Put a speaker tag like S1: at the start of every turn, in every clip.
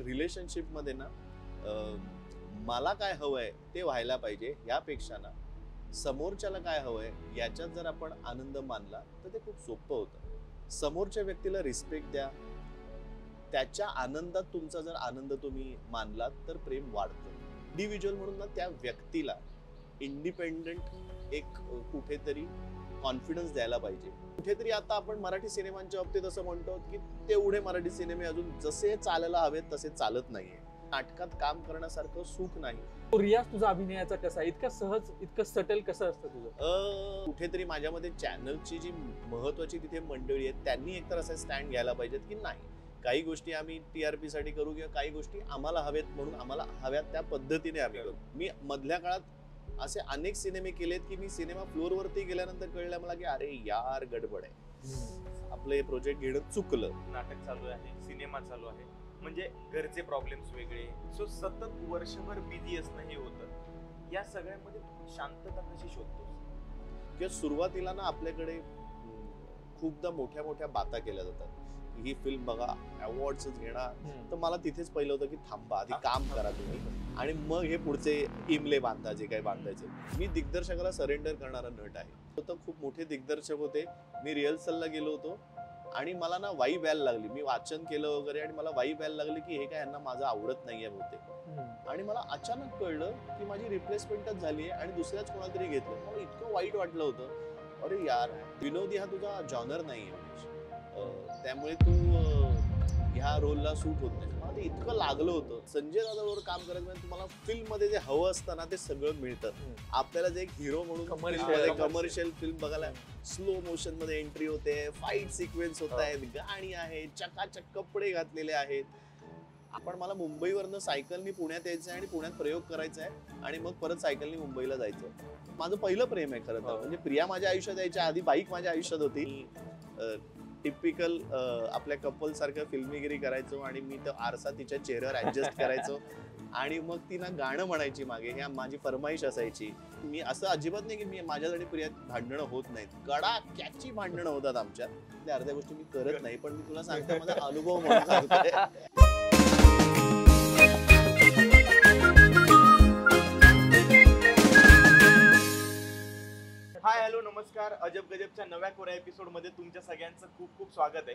S1: रिलेशनशिपमध्ये ना मला काय हवंय ते व्हायला पाहिजे यापेक्षा ना समोरच्याला काय हवंय याच्यात जर आपण आनंद मानला तर ते खूप सोपं होतं. समोरच्या व्यक्तीला रिस्पेक्ट द्या, त्याच्या आनंदात तुमचा जर आनंद तुम्ही मानलात तर प्रेम वाढतं. इंडिव्हिज्युअल म्हणून ना त्या व्यक्तीला इंडिपेंडंट एक कुठेतरी कॉन्फिडन्स द्यायला पाहिजे. कुठेतरी आता आपण मराठी सिनेमांच्या बाबतीत असं म्हणतो की तेवढे मराठी सिनेमे अजून जसे चालायला हवेत तसे चालत नाहीये. नाटकात काम करण्यासारखं सुख नाही.
S2: रियाज तुझा अभिनयाचा कसा, इतका सहज इतकं सटल कसं असतं तुझं?
S1: कुठेतरी माझ्यामध्ये चॅनलची जी महत्वाची तिथे मंडळी आहेत त्यांनी एकतर असा स्टँड घ्यायला पाहिजेत की नाही, काही गोष्टी आम्ही टीआरपी साठी करू किंवा काही गोष्टी आम्हाला हवेत म्हणून आम्हाला हव्यात त्या पद्धतीने आम्ही करू. मी मधल्या काळात असे अनेक सिनेमे केलेत की मी सिनेमा फ्लोअर वरती गेल्यानंतर कळलं मला की अरे यार गडबड आहे, आपलं हे प्रोजेक्ट घेणं चुकलं.
S3: नाटक चालू आहे, सिनेमा चालू आहे, म्हणजे घरचे प्रॉब्लेम्स वेगळे, सो सतत वर्षभर बिझी असणं हे होतं. या सगळ्यामध्ये शांतता कशी शोधतोस?
S1: किंवा सुरुवातीला ना आपल्याकडे खूपदा मोठ्या मोठ्या बाता केल्या जातात, ही फिल्म बघा अवॉर्ड्स घेणार, तर मला तिथेच पहिलं होतं की थांबा, आधी काम करा तुम्ही आणि मग हे पुढचे इमले बांधा जे काही बांधायचे. मी दिग्दर्शकाला सरेंडर करणारा नट आहे. तर खूप मोठे दिग्दर्शक होते, मी रिहर्सलला गेलो होतो आणि मला ना वाईब यायला लागली. मी वाचन केलं वगैरे आणि मला वाईब यायला लागली की हे काय यांना माझं आवडत नाहीये बहुतेक. आणि मला अचानक कळलं की माझी रिप्लेसमेंटच झाली आहे आणि दुसऱ्याच कोणाला तरी घेतलं. मला इतकं वाईट वाटलं होतं, अरे यार विनोदी हा तुझा जॉनर नाहीये, त्यामुळे तू ह्या रोलला सूट होत नाही. मला ते इतकं लागलं होतं. संजय दादा बरोबर काम करायचं म्हणजे तुम्हाला फिल्म मध्ये जे हवं असतं ना ते सगळं मिळतं. आपल्याला जे एक हिरो म्हणून कमर्शियल फिल्म बघायला स्लो मोशन मध्ये एंट्री होते, फाईट सिक्वेन्स होत आहेत, गाणी आहेत, चकाचक कपडे घातलेले आहेत. आपण मला मुंबईवरनं सायकलनी पुण्यात यायचं आणि पुण्यात प्रयोग करायचा आहे आणि मग परत सायकलनी मुंबईला जायचं. माझं पहिलं प्रेम आहे खरं तर. म्हणजे प्रिया माझ्या आयुष्यात यायच्या आधी बाईक माझ्या आयुष्यात होती. टिपिकल आपल्या कपल सारखं फिल्मीगिरी करायचो आणि मी तो आरसा तिच्या चेहऱ्यावर ऍडजस्ट करायचो आणि मग ती ना गाणं म्हणायची मागे, ह्या माझी फरमाईश असायची. मी असं अजिबात नाही की मी माझ्या आणि प्रियात भांडणं होत नाहीत, कडाक्याची भांडणं होतात आमच्यात. त्या अर्ध्या गोष्टी मी करत नाही, पण मी तुला सांगतो माझा अनुभव म्हणून सांगतोय.
S3: हाय हॅलो नमस्कार, अजब गजबच्या नव्या कोऱ्या एपिसोड मध्ये तुमच्या सगळ्यांचं खूप खूप स्वागत आहे.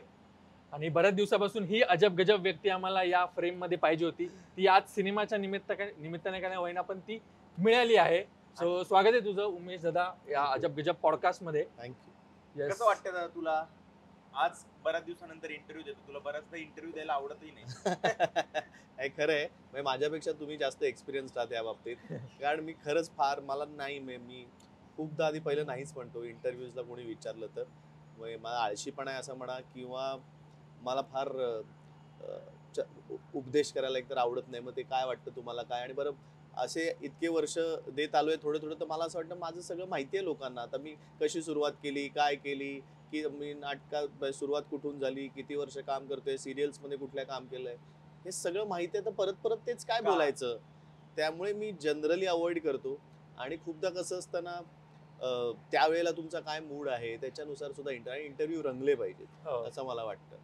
S2: आणि बऱ्याच दिवसापासून ही अजब गजब व्यक्ती आम्हाला या फ्रेम मध्ये पाहिजे होती. ती आज सिनेमाच्या निमित्ताने काय होईना पण ती मिळाली आहे. सो स्वागत आहे तुझं उमेश दादा या अजब गजब पॉडकास्ट मध्ये.
S3: थँक्यू. कसं वाटतं दादा तुला? आज बऱ्याच दिवसानंतर इंटरव्ह्यू देतो. तुला बऱ्याचदा इंटरव्ह्यू द्यायला आवडतही नाही.
S1: खरं आहे, माझ्यापेक्षा तुम्ही जास्त एक्सपिरियन्स आहात या बाबतीत. कारण मी खरंच फार मला नाही, मी खूपदा आधी पहिलं नाहीच म्हणतो इंटरव्ह्यूजला कोणी विचारलं तर. मला आळशीपणा आहे असं म्हणा किंवा मला फार उपदेश करायला एकतर आवडत नाही. मग ते काय वाटतं तुम्हाला काय, आणि बरं असे इतके वर्ष देत आलोय थोडं थोडं, तर मला असं वाटतं माझं सगळं माहिती आहे लोकांना. आता मी कशी सुरुवात केली, काय केली, की मी नाटकात सुरुवात कुठून झाली, किती वर्ष काम करतोय, सिरियल्स मध्ये कुठल्या काम केलंय, हे सगळं माहिती आहे. तर परत परत तेच काय बोलायचं, त्यामुळे मी जनरली अवॉइड करतो. आणि खूपदा कसं असतं ना, त्यावेळेला तुमचा काय मूड आहे त्याच्यानुसार सुद्धा इंटरव्ह्यू रंगले पाहिजेत असं मला वाटतं.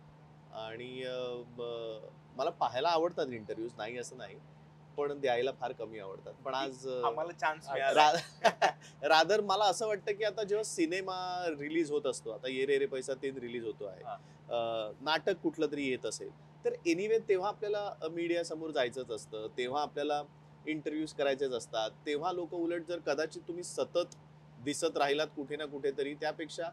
S1: आणि मला पाहायला आवडतात इंटरव्ह्यूज, नाही असं नाही, पण द्यायला फार कमी आवडतात. पण आज
S3: आम्हाला चान्स मिळाला.
S1: रादर मला असं वाटतं की आता जेव्हा सिनेमा रिलीज होत असतो, आता ये रे रे पैसा 3 रिलीज होतो आहे, नाटक कुठलं तरी येत असेल, तर एनिवे तेव्हा आपल्याला मीडिया समोर जायचंच असतं, तेव्हा आपल्याला इंटरव्ह्यूज करायचेच असतात. तेव्हा लोक उलट जर कदाचित तुम्ही सतत दिसत राहिलात कुठे ना कुठेतरी, त्यापेक्षा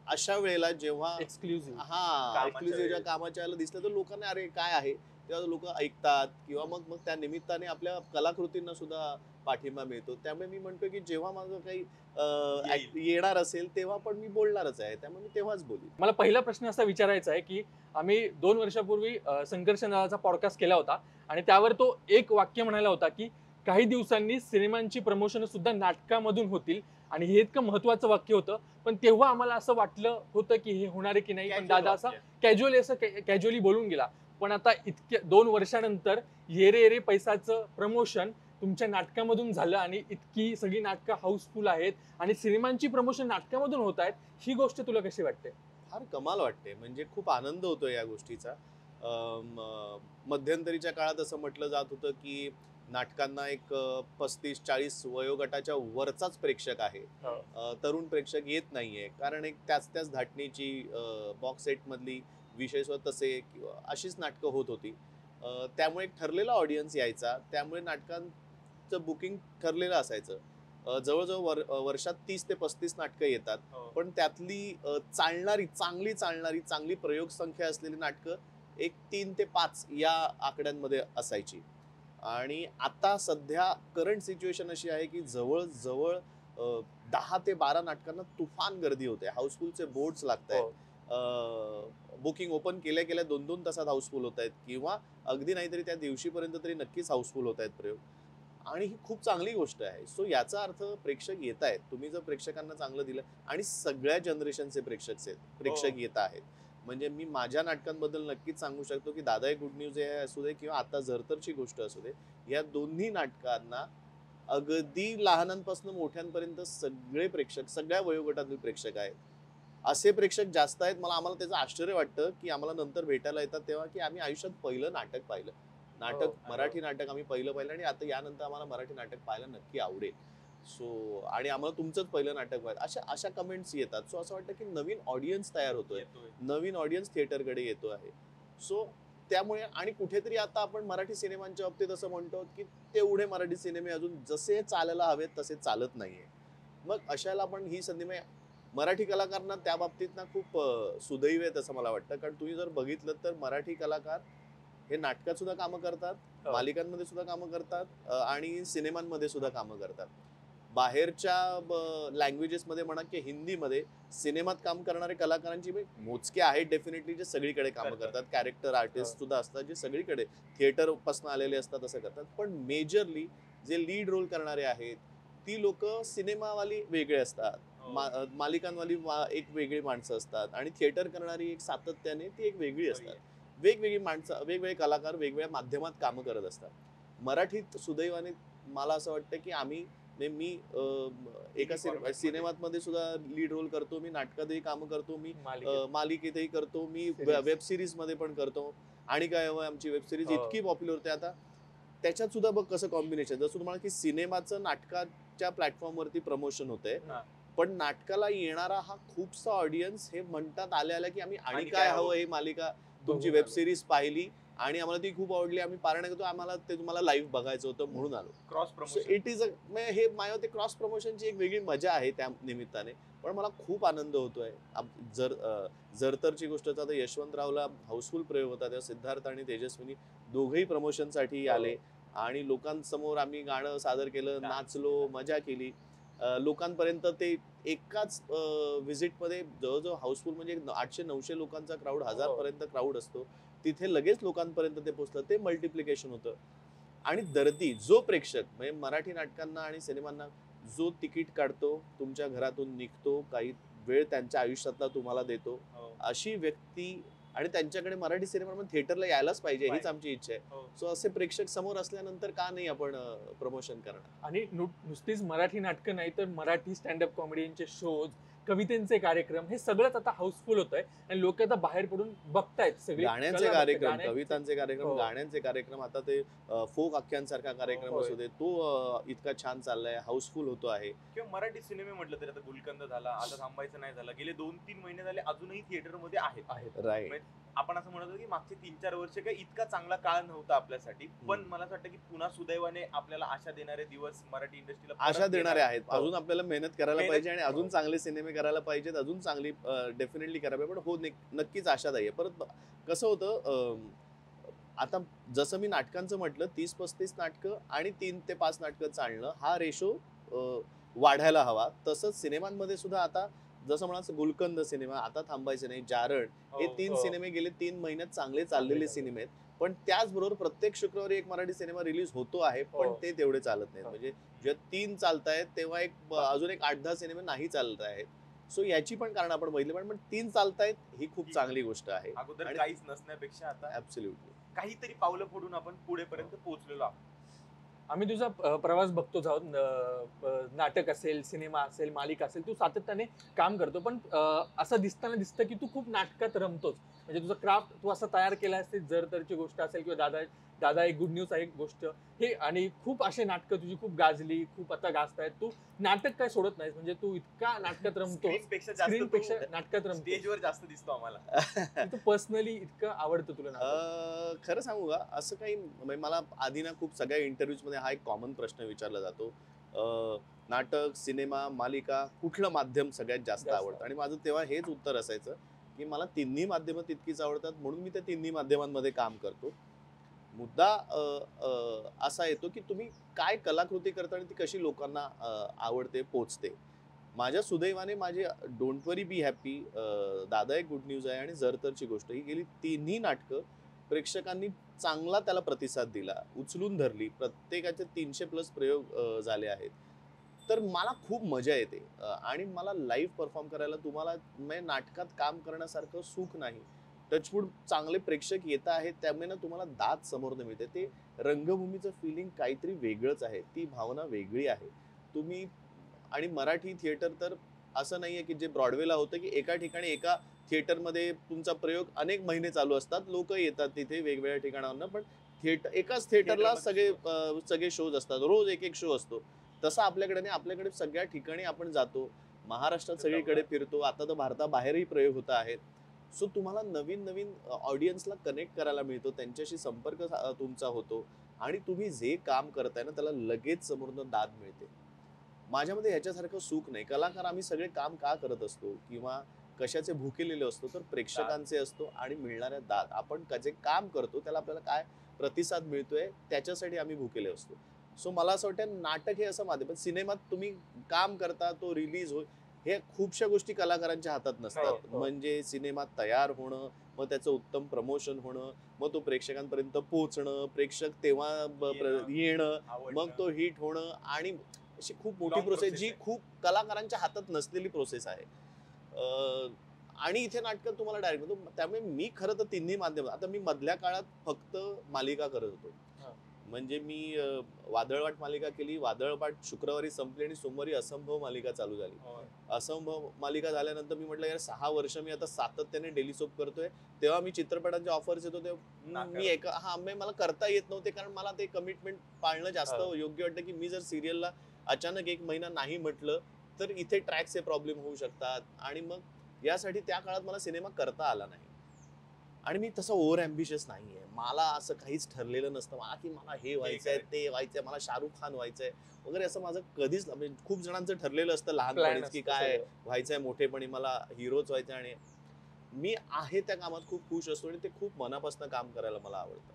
S1: अशा वेळेला जेव्हा एक्सक्लुझिव्ह कामाच्या वेळेला दिसलं तर लोकांना अरे काय आहे, तेव्हा लोक ऐकतात किंवा मग त्या निमित्ताने आपल्या कलाकृतींना सुद्धा पाठिंबा मिळतो. त्यामुळे मी म्हणतो की जेव्हा माझं काही येणार असेल तेव्हा पण मी बोलणारच आहे, त्यामुळे मी तेव्हाच बोलेन.
S2: मला पहिला प्रश्न असा विचारायचा आहे की आम्ही 2 वर्षापूर्वी संघर्ष नावाचा पॉडकास्ट केला होता आणि त्यावर तो एक वाक्य म्हणाला होता की काही दिवसांनी सिनेमांची प्रमोशन सुद्धा नाटकामधून होतील, आणि हे इतकं महत्वाचं वाक्य होतं. पण तेव्हा आम्हाला असं वाटलं होतं की हे होणार आहे की नाही, पण दादा असा कॅज्युअली बोलून गेला. पण आता इतक्या 2 वर्षानंतर ये रे रे पैसाचं प्रमोशन तुमच्या नाटकामधून झालं आणि इतकी सगळी नाटकं हाऊसफुल आहेत आणि सिनेमांची प्रमोशन नाटकामधून होत आहेत, ही गोष्ट तुला कशी वाटते?
S1: फार कमाल वाटते, म्हणजे खूप आनंद होतो या गोष्टीचा. मध्यंतरीच्या काळात असं म्हटलं जात होतं की नाटकांना एक 35-40 वयोगटाच्या वरचाच प्रेक्षक आहे, तरुण प्रेक्षक येत नाहीये, कारण एक त्याच धाटणीची बॉक्स सेट मधली विषय सुद्धा तसे किंवा अशीच नाटकं होत होती. त्यामुळे एक ठरलेला ऑडियन्स यायचा, त्यामुळे नाटकांचं बुकिंग ठरलेलं असायचं. जवळजवळ वर्षात 30 ते 35 नाटकं येतात, पण त्यातली चांगली प्रयोग संख्या असलेली नाटकं एक 3 ते 5 या आकड्यांमध्ये असायची. आणि आता सध्या करंट सिच्युएशन अशी आहे की जवळ 10 ते 12 नाटकांना तुफान गर्दी होते, हाऊसफुलचे बोर्ड्स लागत आहेत, बुकिंग ओपन केल्या 2-2 तासात हाऊसफुल होत आहेत, किंवा अगदी नाहीतरी त्या दिवशीपर्यंत तरी नक्कीच हाऊसफुल होत आहेत प्रयोग. आणि ही खूप चांगली गोष्ट आहे. सो याचा अर्थ प्रेक्षक येत आहेत. तुम्ही जर प्रेक्षकांना चांगलं दिलं, आणि सगळ्या जनरेशनचे प्रेक्षक येत आहेत. म्हणजे मी माझ्या नाटकांबद्दल नक्कीच सांगू शकतो की दादा एक गुड न्यूज आहे असू दे किंवा आता झरतरची गोष्ट असू दे, या दोन्ही नाटकांना अगदी लहानांपासून मोठ्यांपर्यंत सगळे प्रेक्षक, सगळ्या वयोगटातील प्रेक्षक आहेत. असे प्रेक्षक जास्त आहेत. आम्हाला त्याचं आश्चर्य वाटतं की आम्हाला नंतर भेटायला येतात तेव्हा की आम्ही आयुष्यात पहिलं नाटक पाहिलं, मराठी नाटक आम्ही पाहिलं आणि आता यानंतर आम्हाला मराठी नाटक पाहायला नक्की आवडेल. सो आणि आम्हाला तुमचंच पहिलं नाटक पाहिलं, अशा कमेंट्स येतात. सो असं वाटतं की नवीन ऑडियन्स तयार होतोय, नवीन ऑडियन्स थिएटरकडे येतो आहे. सो त्यामुळे आणि कुठेतरी आता आपण मराठी सिनेमांच्या बाबतीत असं म्हणतो की तेवढे मराठी सिनेमे अजून जसे चालायला हवेत तसे चालत नाहीये. मग अशाला आपण ही संधी, मराठी कलाकारांना त्या बाबतीत ना खूप सुदैव आहेत असं मला वाटतं. कारण तुम्ही जर बघितलं तर मराठी कलाकार हे नाटकात सुद्धा कामं करतात, मालिकांमध्ये सुद्धा कामं करतात, आणि सिनेमांमध्ये सुद्धा कामं करतात. बाहेरच्या लँग्वेजेस मध्ये म्हणा की हिंदीमध्ये सिनेमात काम करणारे कलाकारांची मोजके आहेत डेफिनेटली, जे सगळीकडे कामं करतात. कॅरेक्टर आर्टिस्ट सुद्धा असतात जे सगळीकडे थिएटर पासून आलेले असतात, असं करतात. पण मेजरली जे लीड रोल करणारे आहेत ती लोक सिनेमावाली वेगळे असतात, मालिकांवाली एक वेगळी माणसं असतात, आणि थिएटर करणारी एक सातत्याने ती एक वेगळी असतात. वेगवेगळी माणसं, वेगवेगळे कलाकार वेगवेगळ्या माध्यमात कामं करत असतात. मराठीत सुदैवाने मला असं वाटतं की मी एका सिनेमात मध्ये सुद्धा लीड रोल करतो, मी नाटकातही कामं करतो, मी मालिकेतही करतो, मी वेब सिरीज मध्ये पण करतो. आणि काय हवं, आमची वेब सिरीज इतकी पॉप्युलर होते आता, त्याच्यात सुद्धा बघ कसं कॉम्बिनेशन. जसं तुम्हाला की सिनेमाचं नाटकाच्या प्लॅटफॉर्मवरती प्रमोशन होतंय, पण नाटकाला येणारा हा खूपसा ऑडियन्स हे म्हणतात आल्या की आम्ही आणि काय हवं हे मालिका, तुमची वेब सिरीज पाहिली आणि आम्हाला ती खूप आवडली, आम्ही पारायण करतो, आम्हाला ते तुम्हाला लाईव्ह बघायचं होतं म्हणून आलो.
S3: क्रॉस प्रमोशन
S1: इट इज हे माझ्या ते क्रॉस प्रमोशनची एक वेगळी मजा आहे त्या निमित्ताने. पण मला खूप आनंद होतोय. जरतरची गोष्ट, आता यशवंतरावला हाऊसफुल प्रयोग होता, तेव्हा सिद्धार्थ आणि तेजस्विनी दोघेही प्रमोशनसाठी आले आणि लोकांसमोर आम्ही गाणं सादर केलं, नाचलो, मजा केली. लोकांपर्यंत ते एकाच व्हिजिटमध्ये जवळजवळ हाऊसफुल, म्हणजे 800-900 लोकांचा क्राऊड, 1000 पर्यंत क्राऊड असतो, तिथे लगेच लोकांपर्यंत ते पोहोचलं. ते मल्टिप्लिकेशन होतं. आणि दर्दी जो प्रेक्षक, म्हणजे मराठी नाटकांना आणि सिनेमांना जो तिकीट काढतो, तुमच्या घरातून निघतो, काही वेळ त्यांच्या आयुष्यातला तुम्हाला देतो, अशी व्यक्ती, आणि त्यांच्याकडे मराठी सिनेमामध्ये थिएटरला यायलाच पाहिजे हीच आमची इच्छा आहे. सो असे प्रेक्षक समोर असल्यानंतर का नाही आपण प्रमोशन करणार.
S2: आणि नुसतीच मराठी नाटकं नाही तर मराठी स्टँडअप कॉमेडीचे शोज, कवितेचे कार्यक्रम, हे सगळंच आता हाऊसफुल होत आहे आणि लोक आता बाहेर पडून बघतायत. सगळे
S1: गाण्यांचे कार्यक्रम, कवितांचे कार्यक्रम, गाण्यांचे कार्यक्रम, आता ते फोक आख्यांसारखा कार्यक्रम असू दे, तो इतका छान चाललाय, हाऊसफुल होतो आहे.
S3: किंवा मराठी सिनेमे म्हटलं तरी आता गुलकंद झाला, आता थांबायचं नाही झालं, गेले 2-3 महिने झाले अजूनही थिएटर मध्ये आहेत.
S1: राईट.
S3: आपण असं म्हणतो की मागचे 3-4 वर्ष काही इतका चांगला काळ नव्हता आपल्यासाठी, पण मला असं वाटतं की पुन्हा सुदैवाने आपल्याला आशा देणारे दिवस मराठी इंडस्ट्रीला
S1: आशा देणारे आहेत. अजून आपल्याला मेहनत करायला पाहिजे आणि अजून चांगले सिनेमे करायला पाहिजेत, अजून चांगली डेफिनेटली करायला पाहिजे. पण हो, नक्कीच आशादायी आहे. परत कसं होतं, आता जसं मी नाटकांचं म्हटलं, 30-35 नाटकं आणि 3 ते 5 नाटकं चालणं, हा रेशो वाढायला हवा. तसंच सिनेमांमध्ये सुद्धा आता जसं म्हणाल गुलकंद सिनेमा, आता थांबायचं नाही, जारण, हे 3 सिनेमे गेले 3 महिन्यात चांगले चाललेले सिनेमे आहेत. पण त्याचबरोबर प्रत्येक शुक्रवारी एक मराठी सिनेमा रिलीज होतो आहे, पण ते तेवढे चालत नाहीत. म्हणजे जेव्हा 3 चालतायत तेव्हा अजून एक 8-10 सिनेमे नाही चालत आहेत. सो याची पण कारण आपण बघितली, पण 3 चालतायत ही खूप चांगली गोष्ट आहे.
S3: अगोदर काहीच नसण्यापेक्षा आता
S1: ऍब्सोल्युटली
S3: काहीतरी पावलं फोडून आपण पुढेपर्यंत पोहोचलेलो आहोत.
S2: आम्ही तुझा प्रवास बघतोच आहोत, नाटक असेल, सिनेमा असेल, मालिका असेल, तू सातत्याने काम करतो, पण असं दिसतं की तू खूप नाटकात रमतोस. म्हणजे तुझं क्राफ्ट तू असं तयार केलं असते, जर तरची गोष्ट असेल किंवा दादा दादा एक गुड न्यूज आहे गोष्ट हे, आणि खूप असे नाटकं तुझी खूप गाजली, खूप आता गाजतायत. तू नाटक काय सोडत नाहीस, म्हणजे तू इतका नाटकात रमतो, स्क्रीन पेक्षा नाटकात रमतो,
S3: स्टेजवर जास्त दिसतो आम्हाला.
S2: तू पर्सनली इतकं आवडतं तुला नाटक?
S1: खरं सांगू का, असं काही म्हणजे मला आधी ना खूप सगळ्या इंटरव्ह्यूज मध्ये हा एक कॉमन प्रश्न विचारला जातो, नाटक, सिनेमा, मालिका, कुठलं माध्यम सगळ्यात जास्त
S2: जास्त
S1: आवडतं? आणि माझं तेव्हा हेच उत्तर असायचं की मला तिन्ही माध्यमं तितकीच आवडतात, म्हणून मी त्या तिन्ही माध्यमांमध्ये काम करतो. मुद्दा असा येतो की तुम्ही काय कलाकृती करता आणि ती कशी लोकांना आवडते, पोचते. माझ्या सुदैवाने माझे डोंट वरी बी हॅपी, दादा एक गुड न्यूज आहे आणि जरतरची गोष्ट, ही गेली तिन्ही नाटकं प्रेक्षकांनी चांगला त्याला प्रतिसाद दिला, उचलून धरली. प्रत्येकाचे 300+ प्रयोग झाले आहेत. तर मला खूप मजा येते आणि मला लाईव्ह परफॉर्म करायला तुम्हाला म्हणजे नाटकात काम करण्यासारखं सुख नाही. टचवूड चांगले प्रेक्षक येत आहेत, त्यामुळे ना तुम्हाला दाद समोर मिळते. ते रंगभूमीचं फिलिंग काहीतरी वेगळंच आहे, ती भावना वेगळी आहे. तुम्ही आणि मराठी थिएटर तर असं नाहीये की जे ब्रॉडवेला होतं की एका ठिकाणी एका थिएटरमध्ये तुमचा प्रयोग अनेक महिने चालू असतात, लोक येतात तिथे वेगवेगळ्या ठिकाणावरून, पण एकाच थिएटरला सगळे शोज असतात, रोज एक एक शो असतो. तसं आपल्याकडे नाही, आपल्याकडे सगळ्या ठिकाणी आपण जातो, महाराष्ट्रात सगळीकडे फिरतो, आता तर भारताबाहेरही प्रयोग होत आहेत. सो तुम्हाला नवीन नवीन ऑडियन्सला कनेक्ट करायला मिळतो, त्यांच्याशी संपर्क तुमचा होतो आणि तुम्ही जे काम करताय ना त्याला लगेच समोरनं दाद मिळते. माझ्यामध्ये ह्याच्यासारखं सुख नाही. कलाकार आम्ही सगळे काम का करत असतो किंवा कशाचे भुकेलेले असतो, तर प्रेक्षकांचे असतो आणि मिळणाऱ्या दाद. आपण जे काम करतो त्याला आपल्याला काय प्रतिसाद मिळतोय त्याच्यासाठी आम्ही भुकेले असतो. सो मला असं वाटतं नाटक हे असं माध्यम, पण सिनेमात तुम्ही काम करता, तो रिलीज होईल, हे खूपशा गोष्टी कलाकारांच्या हातात नसतात.
S2: हो.
S1: म्हणजे सिनेमा तयार होणं, मग त्याचं उत्तम प्रमोशन होणं, मग तो प्रेक्षकांपर्यंत पोहोचणं, प्रेक्षक तेव्हा येणं, मग तो हिट होणं, आणि अशी खूप मोठी
S3: Long
S1: प्रोसेस
S3: process
S1: जी
S3: आहे.
S1: खूप कलाकारांच्या हातात नसलेली प्रोसेस आहे. आणि इथे नाटकं तुम्हाला डायरेक्ट होतो. त्यामुळे मी खरं तर तिन्ही माध्यम, आता मी मधल्या काळात फक्त मालिका करत होतो.
S2: हा.
S1: म्हणजे मी वादळवाट मालिका केली, वादळवाट शुक्रवारी संपली आणि सोमवारी असंभव मालिका चालू झाली. असंभव मालिका झाल्यानंतर मी म्हटलं यार 6 वर्ष मी आता सातत्याने डेली सोप करतोय. तेव्हा मी चित्रपटांचे ऑफर्स येतो तेव्हा मी मला करता येत नव्हते, कारण मला ते कमिटमेंट पाळणं जास्त योग्य वाटतं की मी जर सिरियलला अचानक 1 महिना नाही म्हटलं तर इथे ट्रॅकचे प्रॉब्लेम होऊ शकतात, आणि मग यासाठी त्या काळात मला सिनेमा करता आला नाही. आणि मी तसं ओव्हर अँबिशियस नाहीये, मला असं काहीच ठरलेलं नसतं मला की मला हे व्हायचंय, ते व्हायचंय, मला शाहरुख खान व्हायचंय वगैरे, असं माझं कधीच म्हणजे खूप जणांचं ठरलेलं असतं लहानपणीच की काय व्हायचंय मोठेपणी, मला हिरोच व्हायचंय. आणि मी आहे त्या कामात खूप खुश असतो आणि ते खूप मनापासून काम करायला मला आवडतं.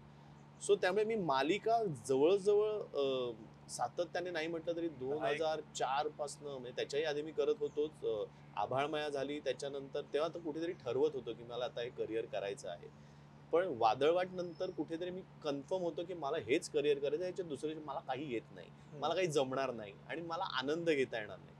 S1: सो त्यामुळे मी मालिका जवळजवळ सातत्याने नाही म्हटलं तरी 2004 पासनं, म्हणजे त्याच्याही आधी मी करत होतोच. आभाळमाया झाली त्याच्यानंतर, तेव्हा तर कुठेतरी ठरवत होतो की मला आता हे करिअर करायचं आहे. पण वादळवाट नंतर कुठेतरी मी कन्फर्म होतो की मला हेच करिअर करायचं, ह्याच्या दुसरे मला काही येत नाही, मला काही जमणार नाही आणि मला आनंद घेता येणार नाही.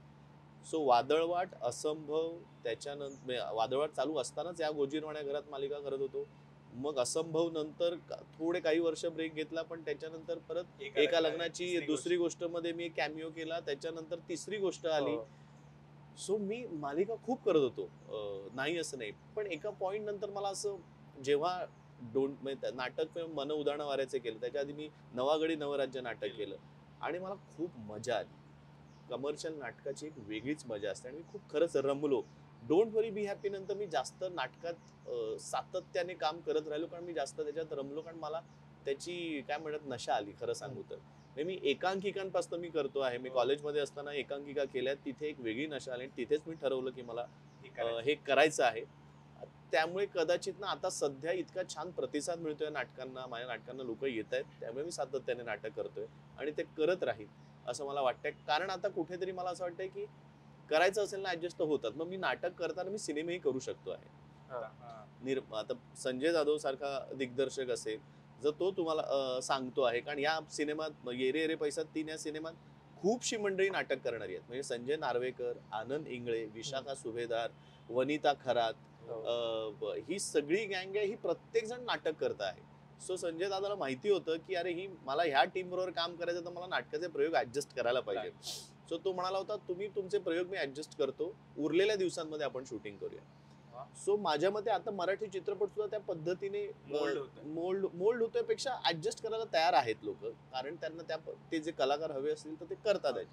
S1: सो वादळवाट, असंभव, त्याच्यानंतर वादळवाट चालू असतानाच या गोजीरवाण्या घरात मालिका करत होतो. मग असंभव नंतर थोडे काही वर्ष ब्रेक घेतला, पण त्याच्यानंतर परत एका लग्नाची दुसरी गोष्ट मध्ये मी कॅमिओ केला, त्याच्यानंतर तिसरी गोष्ट आली. सो मी मालिका खूप करत होतो, नाही असं नाही. पण एका पॉइंट नंतर मला असं, जेव्हा नाटक मन उदाहरण वाऱ्याचे केलं, त्याच्या आधी मी नवागडी नवराज्य नाटक केलं आणि मला खूप मजा आली. कमर्शियल नाटकाची एक वेगळीच मजा असते आणि मी खूप खरंच रमलो. डोंट वरी बी हॅपी नंतर मी जास्त नाटकात सातत्याने काम करत राहिलो, कारण मी जास्त त्याच्यात रमलो, कारण मला त्याची काय म्हणतात नशा आली खरं सांगू तर. म्हणजे मी एकांकिकांपासून मी करतो आहे. मी कॉलेजमध्ये असताना एकांकिका केल्या, तिथे एक वेगळी नशा आली आणि तिथेच मी ठरवलं की मला हे करायचं आहे. त्यामुळे कदाचित ना आता सध्या इतका छान प्रतिसाद मिळतोय नाटकांना, माझ्या नाटकांना लोक येत आहेत, त्यामुळे मी सातत्याने नाटक करतोय आणि ते करत राहील असं मला वाटतंय. कारण आता कुठेतरी मला असं वाटतंय की करायचं असेल ना ऍडजस्ट तर होतात. मग मी नाटक करताना मी सिनेमाही करू शकतो आहे. आता संजय जाधव सारखा दिग्दर्शक असेल, जर तो तुम्हाला सांगतो आहे, कारण या सिनेमात येरे येरे पैसा 3 या सिनेमात खूपशी मंडळी नाटक करणारी आहेत. म्हणजे संजय नार्वेकर, आनंद इंगळे, विशाखा सुभेदार, वनिता खरात, ही सगळी गँग आहे, ही प्रत्येक जण नाटक करत आहे. सो संजय दादाला माहिती होतं की अरे ही मला ह्या टीम बरोबर काम करायचं, तर मला नाटकाचे प्रयोग ऍडजस्ट करायला पाहिजे. सो तो म्हणाला होता तुम्ही तुमचे प्रयोग मी ऍडजस्ट करतो, उरलेल्या दिवसांमध्ये आपण शूटिंग करूया. सो माझ्या मते आता मराठी चित्रपट सुद्धा त्या पद्धतीने
S3: Mold होतोय.
S1: मोल्ड होतोय पेक्षा ऍडजस्ट करायला तयार आहेत लोक, कारण त्यांना ते जे कलाकार हवे असतील तर ते करतात आहेत.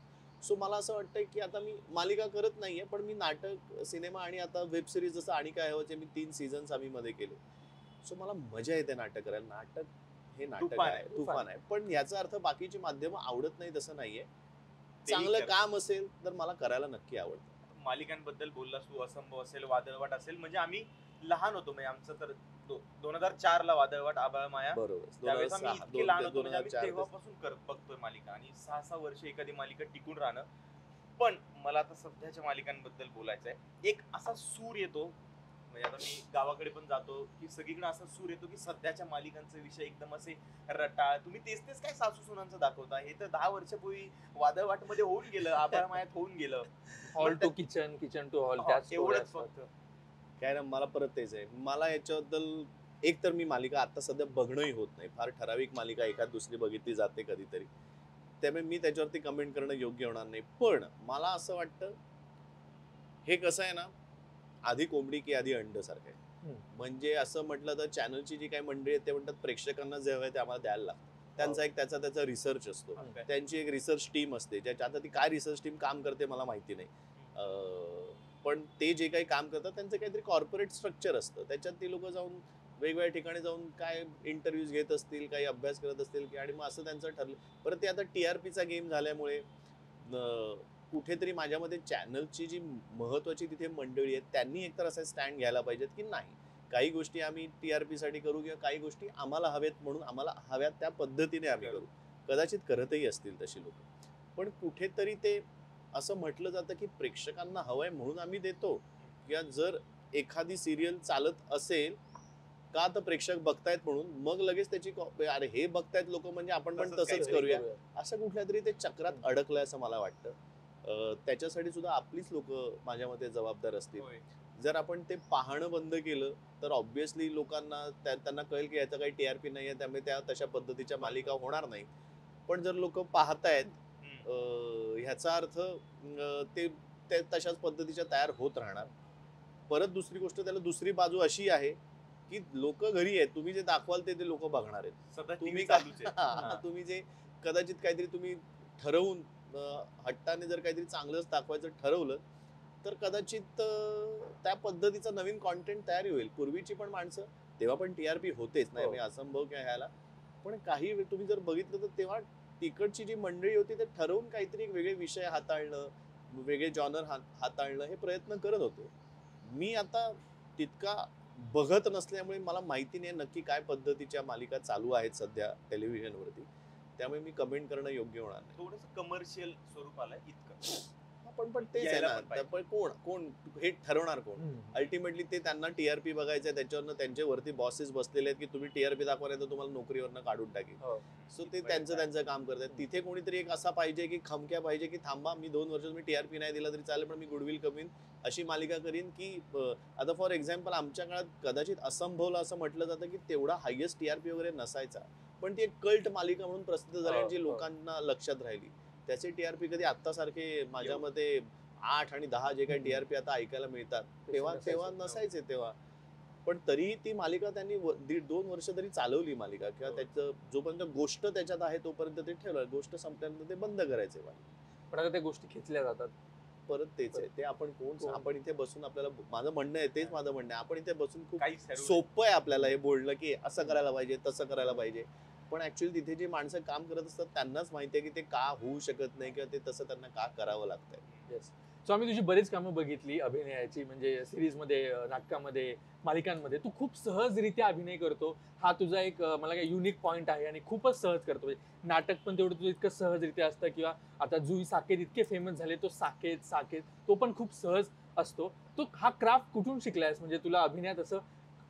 S1: सो मला असं वाटतंय की आता मी मालिका करत नाहीये, पण मी नाटक, सिनेमा आणि आता वेब सिरीज जसं आणि काय हवंचे मी 3 सीझन्स आम्ही मध्ये केले. सो मला मजा येते नाटक करायला. नाटक हे नाटक
S3: तुफान
S1: आहे,
S3: आहे.
S1: तुफान आहे. पण याचा अर्थ बाकीची माध्यमं आवडत नाही तसं नाहीये.
S3: तेही
S1: चांगलं
S3: करतात.
S1: काम असेल तर मला करायला नक्की आवडतं.
S3: मालिकांबद्दल बोललास तू, असंभव असेल, वादळवाट असेल, म्हणजे आम्ही लहान होतो, म्हणजे आमचं तर 2004 ला वादळवाट, आभाळ माया,
S1: बरोबर.
S3: त्यावेळेस आम्ही
S1: 2006,
S3: इतके लहान होतो, म्हणजे
S1: 2004
S3: आम्ही तेव्हापासून बघतोय मालिका, आणि 6-6 वर्ष एखादी मालिका टिकून राहणं. पण मला आता सध्याच्या मालिकांबद्दल बोलायचं आहे. एक असा सूर येतो, म्हणजे आता मी गावाकडे पण जातो, की सगळीकडे असा सूर येतो की सध्याच्या मालिकांचे विषय एकदम असे रटाळ, तुम्ही तेच तेच काय सासू सुनांचं दाखवता, हे तर 10 वर्षापूर्वी वादळवाट मध्ये होऊन गेलं, आभाळ मायात होऊन गेलं,
S2: hall to kitchen, kitchen to hall, त्याच
S3: एवढंच
S2: story
S3: फक्त.
S1: काय ना, मला परत तेच आहे. मला याच्याबद्दल एक तर मी मालिका आता सध्या बघणंही होत नाही. फार ठराविक मालिका एखाद दुसरी बघितली जाते कधीतरी. त्यामुळे मी त्याच्यावरती कमेंट करणं योग्य होणार नाही. पण मला असं वाटतं, हे कसं आहे ना, आधी कोंबडी की आधी अंड सारखं आहे. म्हणजे असं म्हटलं तर चॅनलची जी काही मंडळी आहेत ते म्हणतात प्रेक्षकांना जे हवंय ते आम्हाला द्यायला लागतं. त्यांचा एक त्याचा रिसर्च असतो.
S3: Okay.
S1: त्यांची एक रिसर्च टीम असते, ज्याच्या आता ती काय रिसर्च टीम काम करते मला माहिती नाही. पण ते जे काही काम करतात त्यांचं काहीतरी कॉर्पोरेट स्ट्रक्चर असतं. त्याच्यात ती लोक जाऊन वेगवेगळ्या ठिकाणी जाऊन काय इंटरव्ह्यूज घेत असतील, काही अभ्यास करत असतील, आणि मग असं त्यांचं ठरलं. परत ते आता TRPचा गेम झाल्यामुळे कुठेतरी माझ्या मते चॅनलची जी महत्वाची तिथे मंडळी आहेत त्यांनी एकतर असा स्टँड घ्यायला पाहिजेत की नाही, काही गोष्टी आम्ही TRP साठी करू, किंवा काही गोष्टी आम्हाला हवेत म्हणून आम्हाला हव्यात त्या पद्धतीने आम्ही करू. कदाचित करतही असतील तशी लोक, पण कुठेतरी ते असं म्हटलं जातं की प्रेक्षकांना हवंय म्हणून आम्ही देतो, किंवा जर एखादी सिरियल चालत असेल का तर प्रेक्षक बघतायत म्हणून मग लगेच त्याची अरे हे बघतायत लोक म्हणजे आपण पण
S3: तसंच
S1: तसंच
S3: काहीतरी
S1: करूया, असं कुठल्या तरी ते चक्रात अडकलंय असं मला वाटतं. त्याच्यासाठी सुद्धा आपलीच लोक माझ्या मते जबाबदार असतील.
S3: होय.
S1: जर आपण ते पाहणं बंद केलं तर ऑब्व्हियसली लोकांना त्यांना कळेल की याचा काही TRP नाहीये, त्यामुळे त्या तशा पद्धतीच्या मालिका होणार नाही. पण जर लोक पाहतायत ह्याचा अर्थ ते तशाच पद्धतीच्या तयार होत राहणार. परत दुसरी गोष्ट, त्याला दुसरी बाजू अशी आहे की लोक घरी आहेत, तुम्ही जे दाखवाल ते लोक बघणार आहेत.
S3: सतत
S1: तुम्ही
S3: TV चालूच आहे.
S1: हा, तुम्ही जे कदाचित काहीतरी तुम्ही ठरवून हट्टाने जर काहीतरी चांगलंच दाखवायचं ठरवलं तर कदाचित त्या पद्धतीचा नवीन कॉन्टेंट तयार होईल. पूर्वीची पण माणसं तेव्हा पण TRP होतेच नाही, मी असंभव काय ह्याला, पण काही तुम्ही जर बघितलं तर तेव्हा तिकडची जी मंडळी होती ते ठरवून काहीतरी एक वेगळे विषय हाताळणं, वेगळे जॉनर हाताळणं हे प्रयत्न करत होते. मी आता तितका बघत नसल्यामुळे मला माहिती नाही नक्की काय पद्धतीच्या मालिका चालू आहेत सध्या टेलिव्हिजनवरती, त्यामुळे मी कमेंट करणं योग्य होणार नाही.
S3: थोडस कमर्शियल स्वरूप आलंय इतकं.
S1: पण तेच आहे
S3: यायला
S1: ना,
S3: पण पाहिजे.
S1: पण कोण हे ठरवणार कोण? अल्टिमेटली ते त्यांना TRP बघायचंय, त्याच्यावरनं त्यांच्या वरती बॉसेस बसलेले आहेत की तुम्ही TRP दाखवा नाही तर तुम्हाला नोकरीवरनं काढून टाकेल. सो ते त्यांचं काम करतात. तिथे कोणीतरी एक असा पाहिजे की खमक्या पाहिजे की थांबा, मी 2 वर्ष तुम्ही TRP नाही दिला तरी चालेल, पण मी गुडविल कमीन अशी मालिका करीन की आता फॉर एक्झाम्पल आमच्या काळात कदाचित असंभवला असं म्हटलं जातं की तेवढा हायेस्ट TRP वगैरे नसायचा, पण ती एक कल्ट मालिका म्हणून प्रसिद्ध झाली आणि जी लोकांना लक्षात राहिली. त्याचे TRP कधी आता सारखे माझ्या मते 8 आणि 10 जे काही TRP आता ऐकायला मिळतात तेव्हा नसायचे तेव्हा. पण तरीही ती मालिका त्यांनी 1.5-2 वर्ष तरी चालवली मालिका, किंवा त्याचं जोपर्यंत गोष्ट त्याच्यात आहे तोपर्यंत ते ठेवलं, गोष्ट संपल्यानंतर ते बंद करायचे.
S2: पण आता त्या गोष्टी खेचल्या जातात.
S1: परत तेच आहे, ते आपण आपण इथे बसून आपल्याला, माझं म्हणणं आहे तेच, माझं म्हणणं आहे आपण इथे बसून खूप
S3: काहीच
S1: सोपं आहे आपल्याला हे बोलणं की असं करायला पाहिजे तसं करायला पाहिजे, पण ऍक्च्युअली तिथे जे माणसं काम करत असतात त्यांनाच माहिती आहे की ते का होऊ शकत नाही, किंवा ते तसं त्यांना का करावं लागतंय.
S2: येस. सो आम्ही तुझी बरीच कामं बघितली अभिनयाची, म्हणजे सिरीजमध्ये, नाटकामध्ये, मालिकांमध्ये. तू खूप सहजरित्या अभिनय करतो. हा तुझा एक मला काय युनिक पॉइंट आहे, आणि खूपच सहज करतो. म्हणजे नाटक पण तेवढं तुझं इतकं सहजरित्या असतं, किंवा आता जुई साकेत इतके फेमस झाले, तो साकेत तो पण खूप सहज असतो. तो हा क्राफ्ट कुठून शिकलायस? म्हणजे तुला अभिनयात असं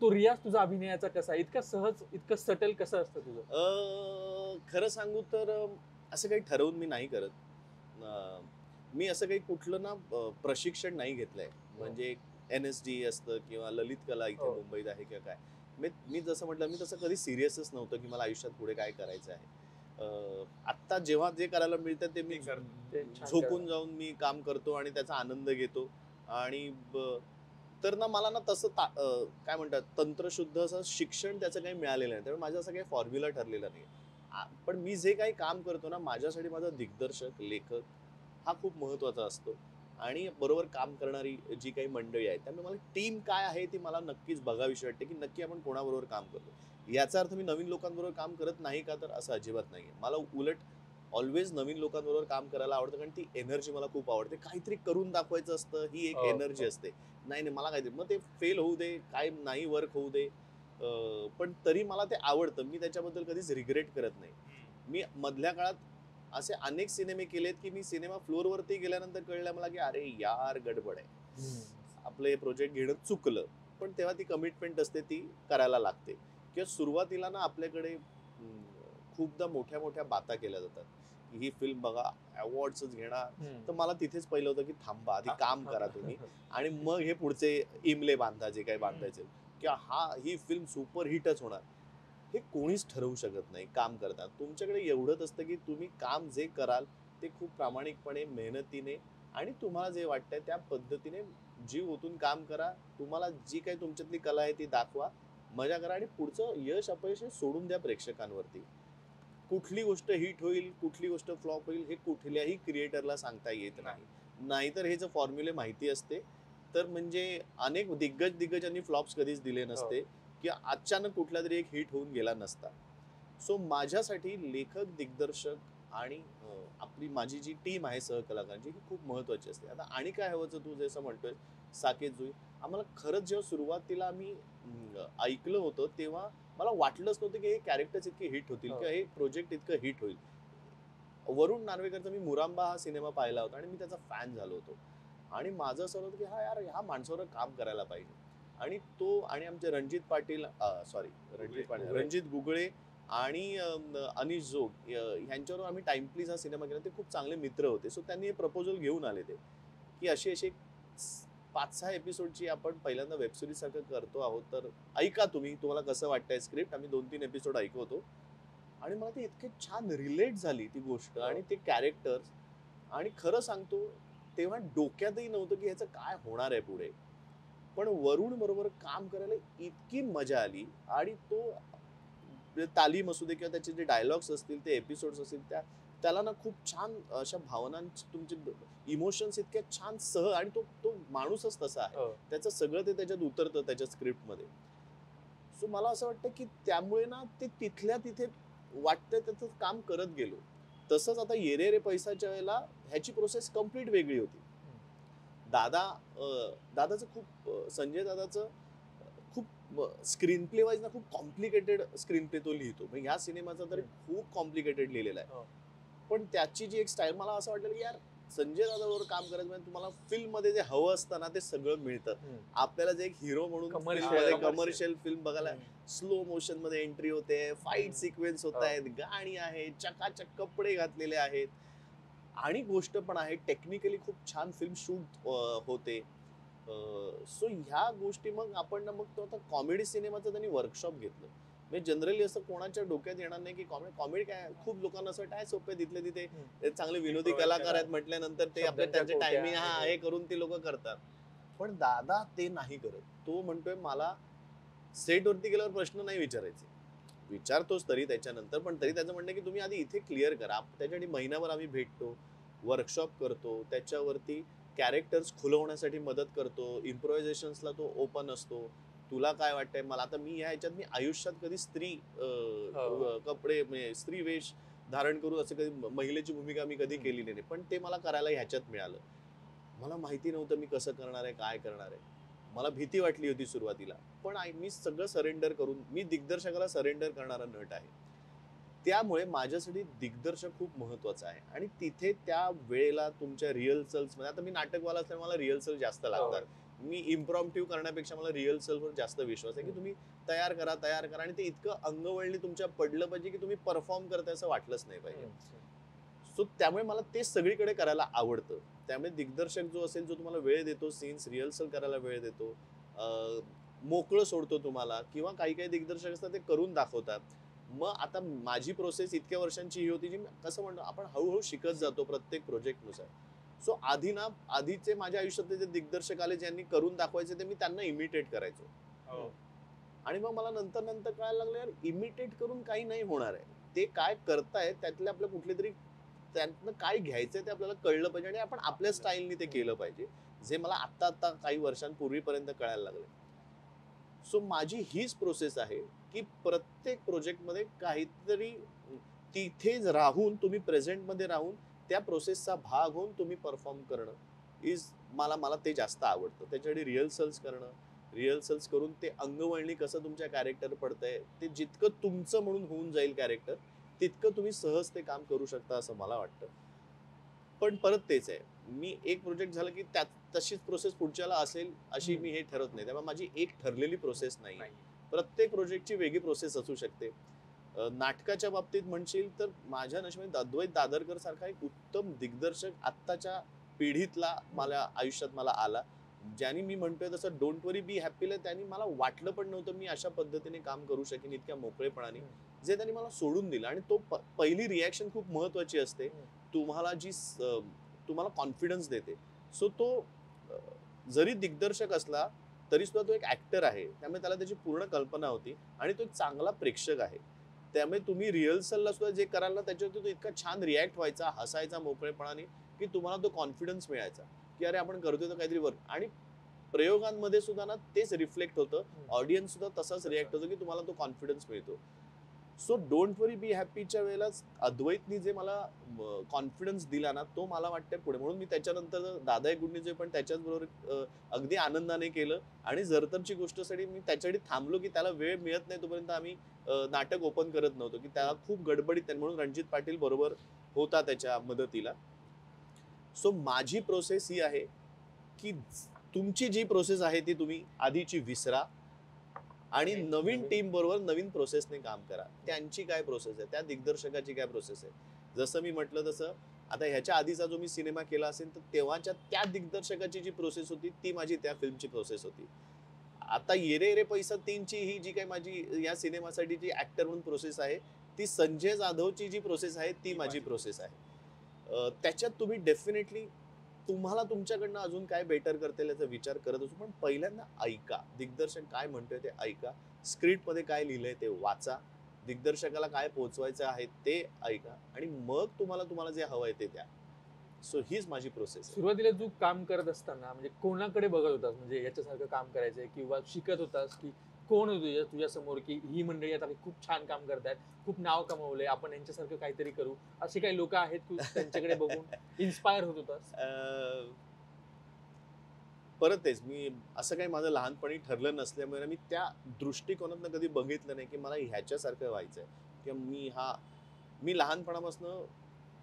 S2: तो रियाज तुझा अभिनयाचा कसा, इतका सहज, इतकं सटल कसं असतं तुझं?
S1: खरं सांगू तर असं काही ठरवून मी नाही करत. मी असं काही कुठलं ना प्रशिक्षण नाही घेतलंय, म्हणजे NSD असतं किंवा ललित कला इथे मुंबईत आहे किंवा काय. मी जसं म्हटलं, मी तसं कधी सिरियसच नव्हतं की मला आयुष्यात पुढे काय करायचं आहे. आत्ता जेव्हा जे करायला मिळतं ते मी झोकून जाऊन मी काम करतो आणि त्याचा आनंद घेतो. आणि तर ना मला ना तसं काय म्हणतात तंत्रशुद्ध असं शिक्षण त्याचं काही मिळालेलं नाही, त्यामुळे माझं असं काही फॉर्म्युला ठरलेला नाही. पण मी जे काही काम करतो ना, माझ्यासाठी माझा दिग्दर्शक लेखक हा खूप महत्वाचा असतो. आणि बरोबर काम करणारी जी काही मंडळी आहे, त्यामुळे मला टीम काय आहे ती मला नक्कीच बघावीशी वाटते, की नक्की आपण कोणाबरोबर काम करतो. याचा अर्थ मी नवीन लोकांबरोबर काम करत नाही का, तर असं अजिबात नाहीये. मला उलट ऑलवेज नवीन लोकांबरोबर काम करायला आवडतं, कारण ती एनर्जी मला खूप आवडते. काहीतरी करून दाखवायचं असतं, ही एक एनर्जी असते. नाही नाही, मला काहीतरी मग ते फेल होऊ दे, काय नाही वर्क होऊ दे, पण तरी मला ते आवडतं. मी त्याच्याबद्दल कधीच रिग्रेट करत नाही. मी मधल्या काळात असे अनेक सिनेमे केलेत, की मी सिनेमा फ्लोअरवरती गेल्यानंतर कळलं मला, की अरे यार गडबड आहे, आपलं हे प्रोजेक्ट घेणं चुकलं. पण तेव्हा ती कमिटमेंट असते, ती करायला लागते. किंवा सुरुवातीला ना आपल्याकडे खूपदा मोठ्या मोठ्या बाता केल्या जातात, की ही फिल्म बघा अवॉर्ड्सच घेणार. तर मला तिथेच पहिलं होतं, की थांबा, आधी काम करा तुम्ही आणि मग हे पुढचे इमले बांधा, जे काही बांधायचे, की ही फिल्म सुपर हिटच होणार. हे कोणीच ठरवू शकत नाही काम करताना. तुमच्याकडे एवढंच असतं, की तुम्ही काम जे कराल ते खूप प्रामाणिकपणे, मेहनतीने आणि तुम्हाला जे वाटतंय त्या पद्धतीने जीव ओतून काम करा. तुम्हाला जी काही तुमच्यातली कला आहे ती दाखवा, मजा करा आणि पुढचं यश अपयश हे सोडून द्या प्रेक्षकांवरती. कुठली गोष्ट हिट होईल, कुठली गोष्ट फ्लॉप होईल हे कुठल्याही क्रिएटरला सांगता येत नाही. नाहीतर हे जर फॉर्म्युले माहिती असते, तर म्हणजे अनेक दिग्गजांनी फ्लॉप्स कधीच दिले नसते, की अचानक कुठला तरी एक हिट होऊन गेला नसता. सो माझ्यासाठी लेखक, दिग्दर्शक आणि आपली माझी जी टीम आहे सहकलाकारांची ही खूप महत्वाची असते. आता आणि काय हवंच तू जसं म्हणतोय साकेत जुई, आम्हाला खरंच जेव्हा सुरुवातीला आम्ही ऐकलं होतं तेव्हा मला वाटलंच नव्हतं की हे कॅरेक्टर्स इतके हिट होतील किंवा हे प्रोजेक्ट इतकं हिट होईल. वरुण नार्वेकरचा मी मुरांबा हा सिनेमा पाहिला होता आणि मी त्याचा फॅन झालो होतो. आणि माझं असं होतं की हा यार ह्या माणसावर काम करायला पाहिजे. आणि तो आणि आमचे रणजित पाटील रणजित गुगळे आणि अनिश जोग ह्यांच्यावर आम्ही टाइम प्लीज हा सिनेमा केला. ते खूप चांगले मित्र होते. सो त्यांनी हे प्रपोजल घेऊन आले ते, की अशी अशी 5-6 एपिसोडची आपण पहिल्यांदा वेब सिरीज सारखं करतो आहोत, तर ऐका तुम्हाला कसं वाटतंय स्क्रिप्ट. आम्ही 2-3 एपिसोड ऐकवतो आणि मला ती इतकी छान रिलेट झाली ती गोष्ट आणि ते कॅरेक्टर्स. आणि खरं सांगतो तेव्हा डोक्यातही नव्हतं की ह्याचं काय होणार आहे पुढे. पण वरुण बरोबर काम करायला इतकी मजा आली आणि तो तालीम असू दे किंवा त्याचे जे डायलॉग्स असतील, ते एपिसोड्स असतील, त्याला ना खूप छान अशा भावनांची तुमचे इमोशन्स इतके छान आणि तो तो माणूसच तसा आहे. त्याचं सगळं ते त्याच्यात उतरतं त्याच्या स्क्रिप्टमध्ये. सो मला असं वाटतं की त्यामुळे ना ते तिथल्या तिथे वाटतं त्याचं काम करत गेलो. तसंच आता ये रे रे पैसाच्या वेळेला ह्याची प्रोसेस कम्प्लीट वेगळी होती. दादाचं खूप संजय दादाचं खूप स्क्रीन प्ले वाईज ना खूप कॉम्प्लिकेटेड स्क्रीन प्ले तो लिहितो. म्हणजे ह्या सिनेमाचा तरी खूप कॉम्प्लिकेटेड लिहिलेला आहे. पण त्याची जी एक स्टाईल मला असं वाटलं की यार संजय दादाबरोबर काम करायचं म्हणजे तुम्हाला फिल्म मध्ये जे हवं असतं ना ते सगळं मिळतं. आपल्याला जे एक हिरो म्हणून कमर्शियल फिल्म बघायला स्लो मोशन मध्ये एंट्री होते, फाईट सिक्वेन्स होत आहेत, गाणी आहेत, चकाचक कपडे घातलेले आहेत आणि गोष्ट पण आहे टेक्निकली खूप छान फिल्म शूट होते. सो ह्या गोष्टी मग आपण ना मग तो आता कॉमेडी सिनेमाचं त्यांनी वर्कशॉप घेतलं. म्हणजे जनरली असं कोणाच्या डोक्यात येणार नाही की कॉमेडी काय, खूप लोकांना असं काय सोपे तिथले तिथे चांगले विनोदी कलाकार आहेत म्हटल्यानंतर ते आपल्या त्यांचे टायमिंग हे करून ते लोक करतात. पण दादा ते नाही करत. तो म्हणतोय मला सेट वरती गेल्यावर प्रश्न नाही विचारायचे. विचारतोच तरी त्याच्यानंतर, पण तरी त्याचं म्हणणं की तुम्ही आधी इथे क्लिअर करा. त्याच्यासाठी महिनाभर आम्ही भेटतो, वर्कशॉप करतो, त्याच्यावरती कॅरेक्टर्स खुलवण्यासाठी मदत करतो, इम्प्रोव्हायझेशन्सला तो ओपन असतो. तुला काय वाटतंय मला, आता मी ह्याच्यात मी आयुष्यात कधी स्त्री कपडे म्हणजे स्त्री वेश धारण करू असं कधी महिलेची भूमिका मी कधी केलेली नाही, पण ते मला करायला ह्याच्यात मिळालं. मला माहिती नव्हतं मी कसं करणार आहे, काय करणार आहे. मला भीती वाटली होती सुरुवातीला, पण मी सगळं सरेंडर करून, मी दिग्दर्शकाला सरेंडर करणारा नट आहे. त्यामुळे माझ्यासाठी दिग्दर्शक खूप महत्वाचा आहे आणि तिथे त्या वेळेला तुमच्या रिहर्सल्स मध्ये, आता मी नाटकवाला असल्यामुळे मला रिहर्सल जास्त लागतात. मी इम्प्रॉम्प्टिव्ह करण्यापेक्षा मला रिहर्सलवर जास्त विश्वास आहे की तुम्ही तयार करा आणि ते इतकं अंगवळणी तुमच्या पडलं पाहिजे की तुम्ही परफॉर्म करताय असं वाटलंच नाही पाहिजे. सो त्यामुळे मला ते सगळीकडे करायला आवडतं. त्यामुळे दिग्दर्शक जो असेल, जो तुम्हाला वेळ देतो, सीन्स रिहर्सल करायला वेळ देतो, मोकळं सोडतो तुम्हाला, किंवा काही काही दिग्दर्शक असतात ते करून दाखवतात. मग आता माझी प्रोसेस इतक्या वर्षांची ही होती, जी कसं म्हणतो आपण हळूहळू शिकत जातो प्रत्येक प्रोजेक्टनुसार. सो आधीचे माझ्या आयुष्यातले जे दिग्दर्शक आले ज्यांनी करून दाखवायचे ते मी त्यांना इमिटेट करायचो.
S3: हो.
S1: आणि मग मला नंतर कळायला लागलं यार इमिटेट करून काही नाही होणार आहे. ते काय करतायत त्यातले आपलं कुठले तरी त्यातनं काय घ्यायचंय ते आपल्याला कळलं पाहिजे आणि आपण आपल्या स्टाईलनी ते केलं पाहिजे, जे मला आता काही वर्षांपूर्वीपर्यंत कळायला लागले. सो माझी हीच प्रोसेस आहे की प्रत्येक प्रोजेक्टमध्ये काहीतरी तिथेच राहून तुम्ही प्रेझेंटमध्ये राहून त्या प्रोसेसचा भाग होऊन तुम्ही परफॉर्म करणं मला ते जास्त आवडतं. त्याच्यासाठी रिहर्सल्स करून ते अंगवळणी कसं तुमच्या कॅरेक्टर पडतंय ते जितकं तुमचं म्हणून होऊन जाईल कॅरेक्टर तितकं तुम्ही सहज ते काम करू शकता असं मला वाटतं. पण परत तेच आहे, मी एक प्रोजेक्ट झालं की त्यात तशीच प्रोसेस पुढच्याला असेल अशी मी हे ठरत नाही. त्यामुळे माझी एक ठरलेली प्रोसेस नाही. प्रत्येक प्रोजेक्टची वेगळी प्रोसेस असू शकते. नाटकाच्या बाबतीत म्हणशील तर माझ्या नशिबाने अद्वैत दादरकर सारखा एक उत्तम दिग्दर्शक आत्ताच्या पिढीतला मला आयुष्यात आला, ज्यांनी मी म्हणतोय तसं डोंट वरी बी हॅपीला त्यांनी मला वाटलं पण नव्हतं मी अशा पद्धतीने काम करू शकेन इतक्या मोकळेपणाने, जे त्यांनी मला सोडून दिलं. आणि तो पहिली रिॲक्शन खूप महत्वाची असते, तुम्हाला तुम्हाला कॉन्फिडन्स देते. सो तो जरी दिग्दर्शक असला तरी सुद्धा तो एक ऍक्टर आहे, त्यामुळे त्याला त्याची पूर्ण कल्पना होती आणि तो एक चांगला प्रेक्षक आहे. त्यामुळे तुम्ही रिहर्सलला सुद्धा जे कराल ना त्याच्यावरती तो इतका छान रिॲक्ट व्हायचा, हसायचा मोकळेपणाने की तुम्हाला तो कॉन्फिडन्स मिळायचा की अरे आपण करतोय तर काहीतरी वर्क. आणि प्रयोगांमध्ये सुद्धा ना तेच रिफ्लेक्ट होतं, ऑडियन्स सुद्धा तसाच रिॲक्ट होतो की तुम्हाला तो कॉन्फिडन्स मिळतो. सो डोंट वरी बी हॅपीच्या वेळेलाच अद्वैतनी जे मला कॉन्फिडन्स दिला ना तो मला वाटतं पुढे, म्हणून मी त्याच्यानंतर दादा एक गुडणीचे पण त्याच्याच बरोबर अगदी आनंदाने केलं. आणि जरतरची गोष्टसाठी मी त्याच्यासाठी थांबलो की त्याला वेळ मिळत नाही तोपर्यंत आम्ही नाटक ओपन करत नव्हतो की त्याला खूप गडबडीत म्हणून रणजित पाटील बरोबर होता त्याच्या मदतीला. सो माझी प्रोसेस ही आहे की तुमची जी प्रोसेस आहे ती तुम्ही आधीची विसरा आणि नवीन टीम बरोबर नवीन प्रोसेसने काम करा. त्यांची काय प्रोसेस आहे, त्या दिग्दर्शकाची काय प्रोसेस आहे. जसं मी म्हटलं तसं आता ह्याच्या आधीचा जो मी सिनेमा केला असेल तर तेव्हाच्या त्या दिग्दर्शकाची जी प्रोसेस होती ती माझी त्या फिल्मची प्रोसेस होती. आता येरे रे पैसा 3ची ही जी काही माझी या सिनेमासाठी जी ऍक्टर म्हणून प्रोसेस आहे ती संजय जाधवची जी प्रोसेस आहे ती माझी प्रोसेस आहे. त्याच्यात तुम्ही डेफिनेटली तुम्हाला तुमच्याकडनं अजून काय बेटर करता येईल याचा विचार करत असू, पण पहिल्यांदा ऐका दिग्दर्शक काय म्हणतोय ते ऐका, स्क्रिप्ट मध्ये काय लिहिलंय ते वाचा, दिग्दर्शकाला काय पोहोचवायचं आहे ते ऐका आणि मग तुम्हाला जे हवंय ते द्या. सो हीच माझी प्रोसेस.
S2: सुरुवातीला तू काम करत असताना म्हणजे कोणाकडे बघत होतास, म्हणजे याच्यासारखं काम करायचंय किंवा शिकत होतास की कोण होतं तुझ्या समोर की ही मंडळी आता खूप छान काम करतायत, खूप नाव कमवलंय, आपण यांच्यासारखं काहीतरी करू, असे काही लोक आहेत की त्यांच्याकडे बघून इन्स्पायर होत होतास?
S1: परत तेच मी असं काही माझं लहानपणी ठरलं नसल्यामुळे मी त्या दृष्टिकोनातनं कधी बघितलं नाही की मला ह्याच्यासारखं व्हायचंय किंवा मी लहानपणापासून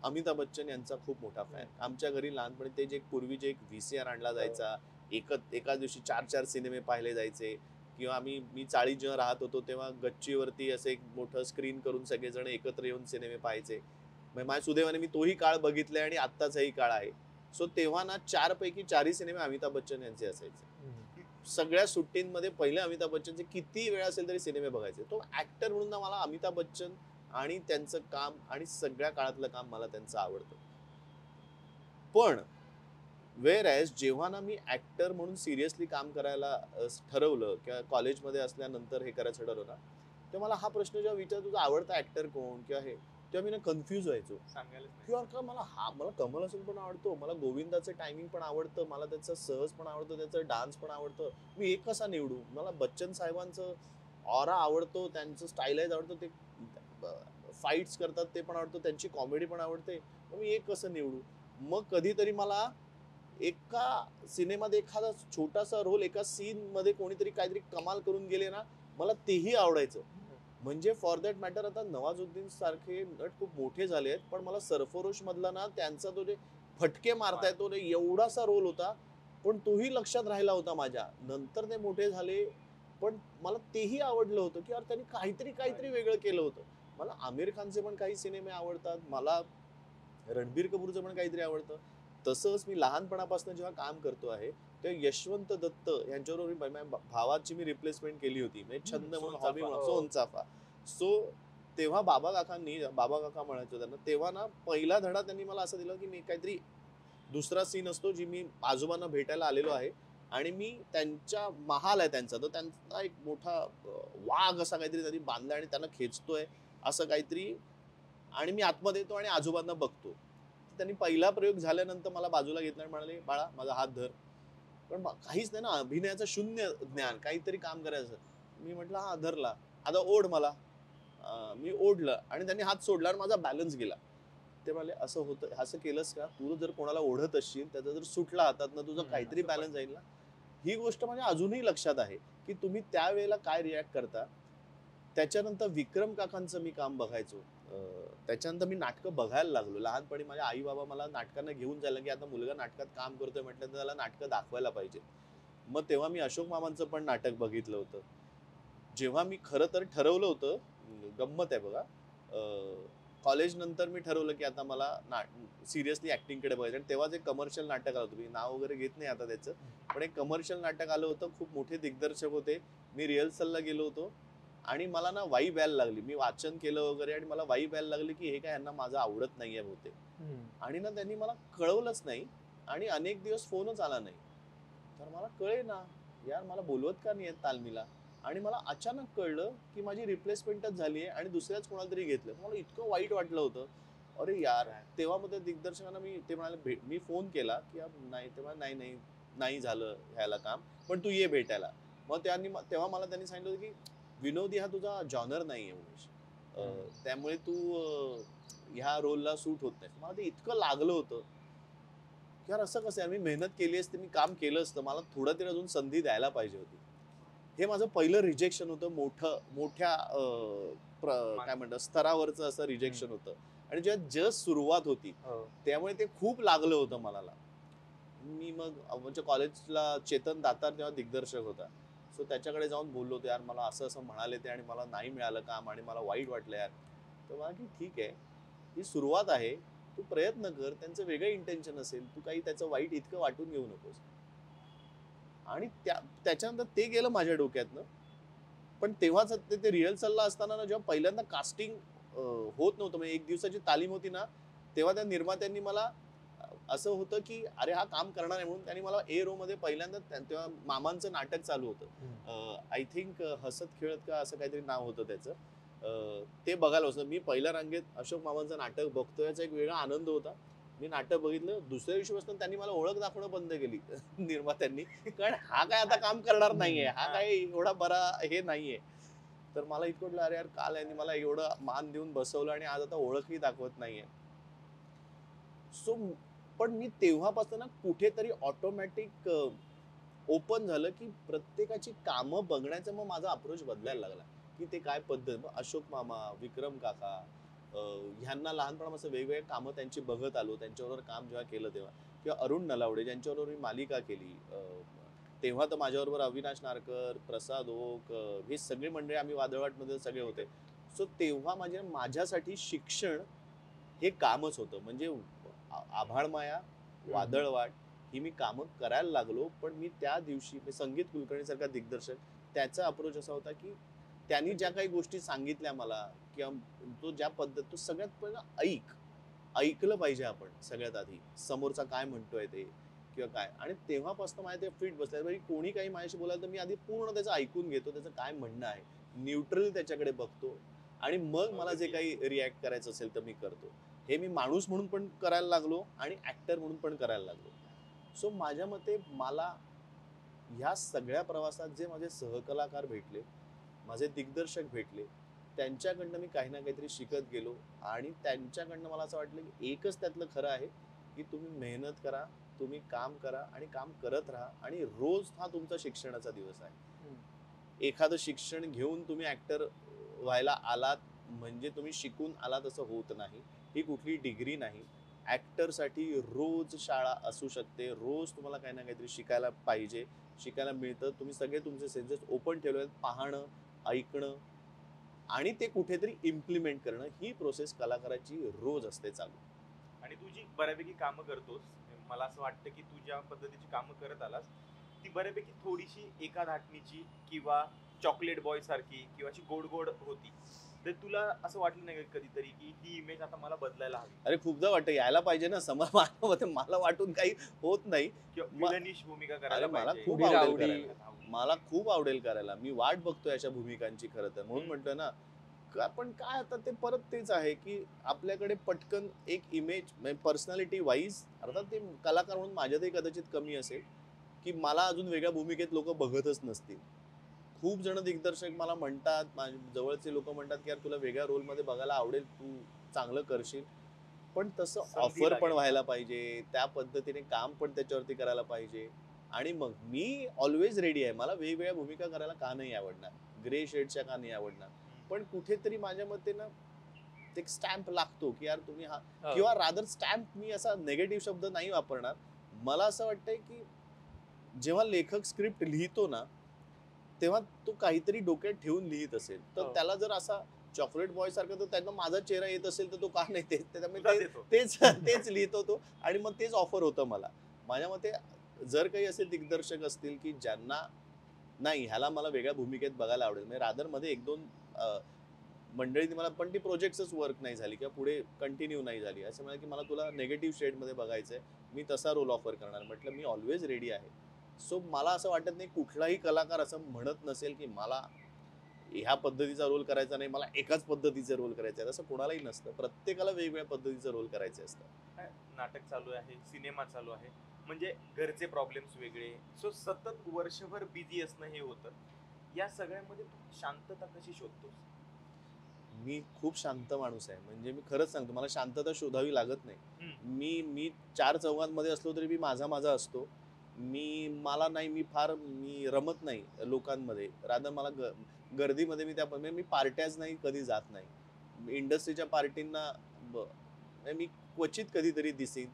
S1: अमिताभ बच्चन यांचा खूप मोठा फॅन. आमच्या घरी लहानपणी ते जे पूर्वी जे एक VCR आणला जायचा, एका दिवशी 4 सिनेमे पाहिले जायचे किंवा मी चाळीत जेव्हा राहत होतो तेव्हा गच्चीवरती असं एक मोठं स्क्रीन करून सगळेजण एकत्र येऊन सिनेमे पाहायचे. माझ्या सुदैवाने मी तोही काळ बघितलाय आणि आत्ताचाही काळ आहे. सो तेव्हा ना 4 पैकी 4 सिनेमे अमिताभ बच्चन यांचे असायचे. सगळ्या सुट्टींमध्ये पहिले अमिताभ बच्चनचे किती वेळ असेल तरी सिनेमे बघायचे. तो ऍक्टर म्हणून ना मला अमिताभ बच्चन आणि त्यांचं काम आणि सगळ्या काळातलं काम मला त्यांचं आवडतं. पण वेअर ॲज जेव्हा ना मी ऍक्टर म्हणून सिरियसली काम करायला ठरवलं किंवा कॉलेजमध्ये असल्यानंतर हे करायचं ठरवलं ना तेव्हा मला हा प्रश्न जेव्हा विचारतो तुझा आवडता ऍक्टर कोण किंवा हे, तेव्हा मी ना कन्फ्यूज व्हायचो किंवा मला कमल हसन पण आवडतो, मला गोविंदाचं टायमिंग पण आवडतं, मला त्याचा सहज पण आवडतं, त्याचं डान्स पण आवडतं, मी एक कसा निवडू. मला बच्चन साहेबांचं ऑरा आवडतो, त्यांचं स्टाईलाइज आवडतं, ते फाईट्स करतात ते पण आवडतं, त्यांची कॉमेडी पण आवडते, मी एक कसं निवडू. मग कधीतरी मला एका सिनेमात एखादा छोटासा रोल एका सीन मध्ये कोणीतरी काहीतरी कमाल करून गेले ना मला तेही आवडायचं. म्हणजे फॉर दॅट मॅटर आता नवाजुद्दीन सारखे नट खूप मोठे झाले आहेत, पण मला सरफरोश मधला ना त्यांचा तो जे फटके मारता येतो एवढासा रोल होता, पण तोही लक्षात राहिला होता माझ्या. नंतर ते मोठे झाले पण मला तेही आवडलं होतं की यार त्यांनी काहीतरी वेगळं केलं होतं. मला आमिर खानचे पण काही सिनेमे आवडतात, मला रणबीर कपूरचं पण काहीतरी आवडतं. तसंच मी लहानपणापासून जेव्हा काम करतो आहे तेव्हा यशवंत दत्त यांच्याबरोबर माझ्या भावाची मी रिप्लेसमेंट केली होती, म्हणजे छंद म्हणून हॉबी म्हणून सोनचाफा. सो तेव्हा बाबा काका म्हणायचो त्यांना, तेव्हा ना पहिला धडा त्यांनी मला असं दिला की मी काहीतरी दुसरा सीन असतो जी मी आजोबांना भेटायला आलेलो आहे आणि मी त्यांच्या महाल आहे त्यांचा, तर त्यांचा एक मोठा वाघ असा काहीतरी त्यांनी बांधला आणि त्यांना खेचतोय असं काहीतरी, आणि मी आतमध्ये येतो आणि आजोबांना बघतो. त्यांनी पहिला प्रयोग झाल्यानंतर मला बाजूला घेतला आणि म्हणाले, बाळा माझा हात धर. पण काहीच नाही ना, अभिनयाचं शून्य ज्ञान, काहीतरी काम करायचं. मी म्हटलं हा धरला, आता ओढ मला. मी ओढलं आणि त्यांनी हात सोडला आणि माझा बॅलन्स गेला. ते म्हणाले, असं होतं, असं केलंस का, तू जर कोणाला ओढत असशील त्याचा जर सुटला हातातनं तुझं काहीतरी बॅलन्स जाईल ना. ही गोष्ट माझ्या अजूनही लक्षात आहे की तुम्ही त्यावेळेला काय रिॲक्ट करता. त्याच्यानंतर विक्रम काकांचं मी काम बघायचो. त्याच्यानंतर मी नाटकं बघायला लागलो. लहानपणी माझ्या आई बाबा मला नाटकांना घेऊन जायला की आता मुलगा नाटकात काम करतोय म्हटलं तर त्याला नाटकं दाखवायला पाहिजे. मग तेव्हा मी अशोक मामांचं पण नाटक बघितलं होतं. जेव्हा मी खरं तर ठरवलं होतं, गंमत आहे बघा, कॉलेज नंतर मी ठरवलं की आता मला सिरियसली ऍक्टिंगकडे बघायचं. आणि तेव्हाच एक कमर्शियल नाटक आलं होतं, मी नाव वगैरे घेत नाही आता त्याचं, पण एक कमर्शियल नाटक आलं होतं, खूप मोठे दिग्दर्शक होते. मी रिहर्सलला गेलो होतो आणि मला ना वाईब यायला लागली. मी वाचन केलं वगैरे आणि मला वाईब यायला लागली की हे काय यांना माझं आवडत नाहीये बहुतेक. आणि ना त्यांनी मला कळवलंच नाही आणि अनेक दिवस फोनच आला नाही. तर मला कळे ना यार, मला बोलवत का नाही तालमीला. आणि मला अचानक कळलं की माझी रिप्लेसमेंटच झाली आहे आणि दुसऱ्याच कोणाला तरी घेतलं. मला इतकं वाईट वाटलं होतं. अरे यार, तेव्हा मग त्या दिग्दर्शकांना ते म्हणाले, मी फोन केला की नाही, तेव्हा नाही नाही नाही झालं ह्याला काम, पण तू ये भेटायला. मग तेव्हा मला त्यांनी सांगितलं होतं की विनोदी हा तुझा जॉनर नाहीये उमेश, त्यामुळे तू ह्या रोलला सूट होत नाही. मला ते इतकं लागलं होतं की यार असं कसं आहे, मी मेहनत केली असते, मी काम केलं असतं, मला थोडं तरी अजून संधी द्यायला पाहिजे होती. हे माझं पहिलं रिजेक्शन होतं, मोठ्या काय म्हणतात स्तरावरचं असं रिजेक्शन होतं. आणि जेव्हा जस्ट सुरुवात होती त्यामुळे ते खूप लागलं होतं मला. मी मग म्हणजे कॉलेजला चेतन दातार तेव्हा दिग्दर्शक होता, सो त्याच्याकडे जाऊन बोललो होतो, यार मला असं असं म्हणाले ते आणि मला नाही मिळालं काम आणि मला वाईट वाटलं यार. तर मला की ठीक आहे, ही सुरुवात आहे, तू प्रयत्न कर, त्यांचं वेगळं इंटेन्शन असेल, तू काही त्याचं वाईट इतकं वाटून घेऊ नकोस. आणि त्याच्यानंतर ते गेलं माझ्या डोक्यातनं. पण तेव्हाच ते रिहर्सलला असताना ना, जेव्हा पहिल्यांदा कास्टिंग होत नव्हतं, म्हणजे एक दिवसाची तालीम होती ना, तेव्हा त्या निर्मात्यांनी मला असं होतं की अरे हा काम करणार आहे म्हणून त्यांनी मला ए रो मध्ये पहिल्यांदा, तेव्हा मामांचं नाटक चालू होतं, आय थिंक हसत खेळत का असं काहीतरी नाव होतं त्याचं, ते बघायला बसलो. मी पहिल्या रांगेत अशोक मामांचं नाटक बघतोय, याचा एक वेगळा आनंद होता. मी नाटक बघितलं, दुसऱ्या दिवशीपासून त्यांनी मला ओळख दाखवणं बंद केली निर्मात्यांनी, कारण हा काय आता काम करणार नाहीये, हा काय एवढा बरा हे नाहीये. तर मला इतकं वाटलं अरे यार, काल यांनी मला एवढं मान देऊन बसवलं आणि आज आता ओळखही दाखवत नाहीये. सो पण मी तेव्हापासून ना कुठेतरी ऑटोमॅटिक ओपन झालं की प्रत्येकाची कामं बघण्याचा मग माझा अप्रोच बदलायला लागला की ते काय पद्धत. मग अशोक मामा, विक्रम काका, ह्यांना लहानपणापासून वेगवेगळे कामं त्यांची बघत आलो, त्यांच्याबरोबर काम जेव्हा केलं तेव्हा, किंवा अरुण नलावडे ज्यांच्याबरोबर मी मालिका केली, तेव्हा तर माझ्याबरोबर अविनाश नारकर, प्रसाद ओक, ही सगळी मंडळी आम्ही वादळवाटमध्ये सगळे होते. सो तेव्हा माझ्यासाठी शिक्षण हे कामच होतं. म्हणजे आभाळमाया, वादळवाट ही मी कामं करायला लागलो. पण मी त्या दिवशी संगीत कुलकर्णी सारखा दिग्दर्शक, त्याचा अप्रोच असा होता की त्यांनी ज्या काही गोष्टी सांगितल्या मला, किंवा तो ज्या पद्धत, तो सगळ्यात पहिलं ऐकलं पाहिजे आपण सगळ्यात आधी, समोरचा काय म्हणतोय ते किंवा काय. आणि तेव्हापासून माझ्या ते फिट बसल्या, कोणी काही माझ्याशी बोलायला तर मी आधी पूर्ण त्याचं ऐकून घेतो, त्याचं काय म्हणणं आहे, न्यूट्रल त्याच्याकडे बघतो आणि मग मला जे काही रिॲक्ट करायचं असेल तर मी करतो. हे मी माणूस म्हणून पण करायला लागलो आणि ऍक्टर म्हणून पण करायला लागलो. सो माझ्या मते मला ह्या सगळ्या प्रवासात जे माझे सहकलाकार भेटले, माझे दिग्दर्शक भेटले, त्यांच्याकडनं मी काही ना काहीतरी शिकत गेलो. आणि त्यांच्याकडनं मला असं वाटलं की एकच त्यातलं खरं आहे की तुम्ही मेहनत करा, तुम्ही काम करा आणि काम करत राहा, आणि रोज हा तुमचा शिक्षणाचा दिवस आहे. एखादं शिक्षण घेऊन तुम्ही ऍक्टर व्हायला आलात म्हणजे तुम्ही शिकून आलात असं होत नाही. ही कुठली डिग्री नाही. ऍक्टरसाठी रोज शाळा असू शकते, रोज तुम्हाला काही ना काहीतरी शिकायला पाहिजे, शिकायला मिळतं. तुम्ही सगळे तुमचे सेन्सेस ओपन ठेवले, पाहणं, ऐकणं आणि ते कुठेतरी इम्प्लिमेंट करणं, ही प्रोसेस कलाकाराची रोज असते चालू.
S3: आणि तू जी बऱ्यापैकी कामं करतोस, मला असं वाटतं की तू ज्या पद्धतीची कामं करत आलास ती बऱ्यापैकी थोडीशी एका धाटणीची किंवा चॉकलेट बॉय सारखी किंवा अशी गोड गोड होती. तर तुला असं वाटलं नाही का कधीतरी की ही इमेज आता मला बदलायला हवी
S1: अरे खूपदा वाटतं यायला पाहिजे ना मला वाटून काही होत नाही.
S3: किंवा विलनिश भूमिका करायला
S1: अरे मला
S3: पाहिजे.
S1: खूप
S2: उडी
S1: आवडेल
S2: रावडी.
S1: करायला. मला खूप आवडेल करायला. मी वाट बघतोय अशा भूमिकांची खरं तर. म्हणून म्हणतोय ना, पण काय आता ते परत तेच आहे की आपल्याकडे पटकन एक इमेज म्हणजे पर्सनॅलिटी वाईज अर्थात ते कलाकार म्हणून माझ्यातही कदाचित कमी असेल की मला अजून वेगळ्या भूमिकेत लोक बघतच नसतील. खूप जण दिग्दर्शक मला म्हणतात, माझे जवळचे लोक म्हणतात की यार तुला वेगळ्या रोलमध्ये बघायला आवडेल, तू चांगलं करशील. पण तसं
S3: संधी
S1: ऑफर पण
S3: लागेल.
S1: व्हायला पाहिजे, त्या पद्धतीने काम पण त्याच्यावरती करायला पाहिजे. आणि मग मी ऑलवेज रेडी आहे. मला वेगवेगळ्या भूमिका करायला का नाही आवडणार, ग्रे शेडच्या का नाही आवडणार. पण कुठेतरी माझ्या मते ना एक स्टॅम्प लागतो की यार तुम्ही हा, किंवा रादर स्टॅम्प मी असा नेगेटिव्ह शब्द नाही वापरणार. मला असं वाटतंय की जेव्हा लेखक स्क्रिप्ट लिहितो ना तेव्हा तो काहीतरी डोक्यात ठेवून लिहित असेल, तर त्याला जर असा चॉकलेट बॉय सारखं तर त्यांना माझा चेहरा येत असेल तर तो का नाही त्याच्यामुळे
S3: तुला देतो.
S1: तेच तेच लिहितो तो. आणि मग तेच ऑफर होतं मला. माझ्या मते जर काही असे दिग्दर्शक असतील की ज्यांना नाही ह्याला मला वेगळ्या भूमिकेत बघायला आवडेल, म्हणजे रादर मध्ये एक दोन मंडळी मला पण ती प्रोजेक्टच वर्क नाही झाली किंवा पुढे कंटिन्यू नाही झाली, असं म्हणाले की मला तुला नेगेटिव्ह शेडमध्ये बघायचंय, मी तसा रोल ऑफर करणार. म्हटलं मी ऑलवेज रेडी आहे. सो मला असं वाटत नाही कुठलाही कलाकार असं म्हणत नसेल की मला ह्या पद्धतीचा रोल करायचा नाही, मला एकाच पद्धतीचा रोल करायचा आहे. असं कोणालाही नसतं. प्रत्येकाला वेगवेगळ्या पद्धतीचं रोल करायचे असतं.
S3: काय नाटक चालू आहे, सिनेमा चालू आहे, म्हणजे घरचे प्रॉब्लेम्स वेगळे, सो सतत वर्षभर बिझी असणं हे होतं. या सगळ्यामध्ये तू शांतता कशी शोधतोस?
S1: मी खूप शांत माणूस आहे. म्हणजे मी खरंच सांगतो, मला शांतता शोधावी लागत नाही. मी चार चौघांमध्ये असलो तरी मी माझा असतो. मी रमत नाही लोकांमध्ये. रादर मला गर्दीमध्ये मी पार्ट्याच नाही कधी जात नाही. इंडस्ट्रीच्या पार्टींना म्हणजे मी क्वचित कधीतरी दिसेन.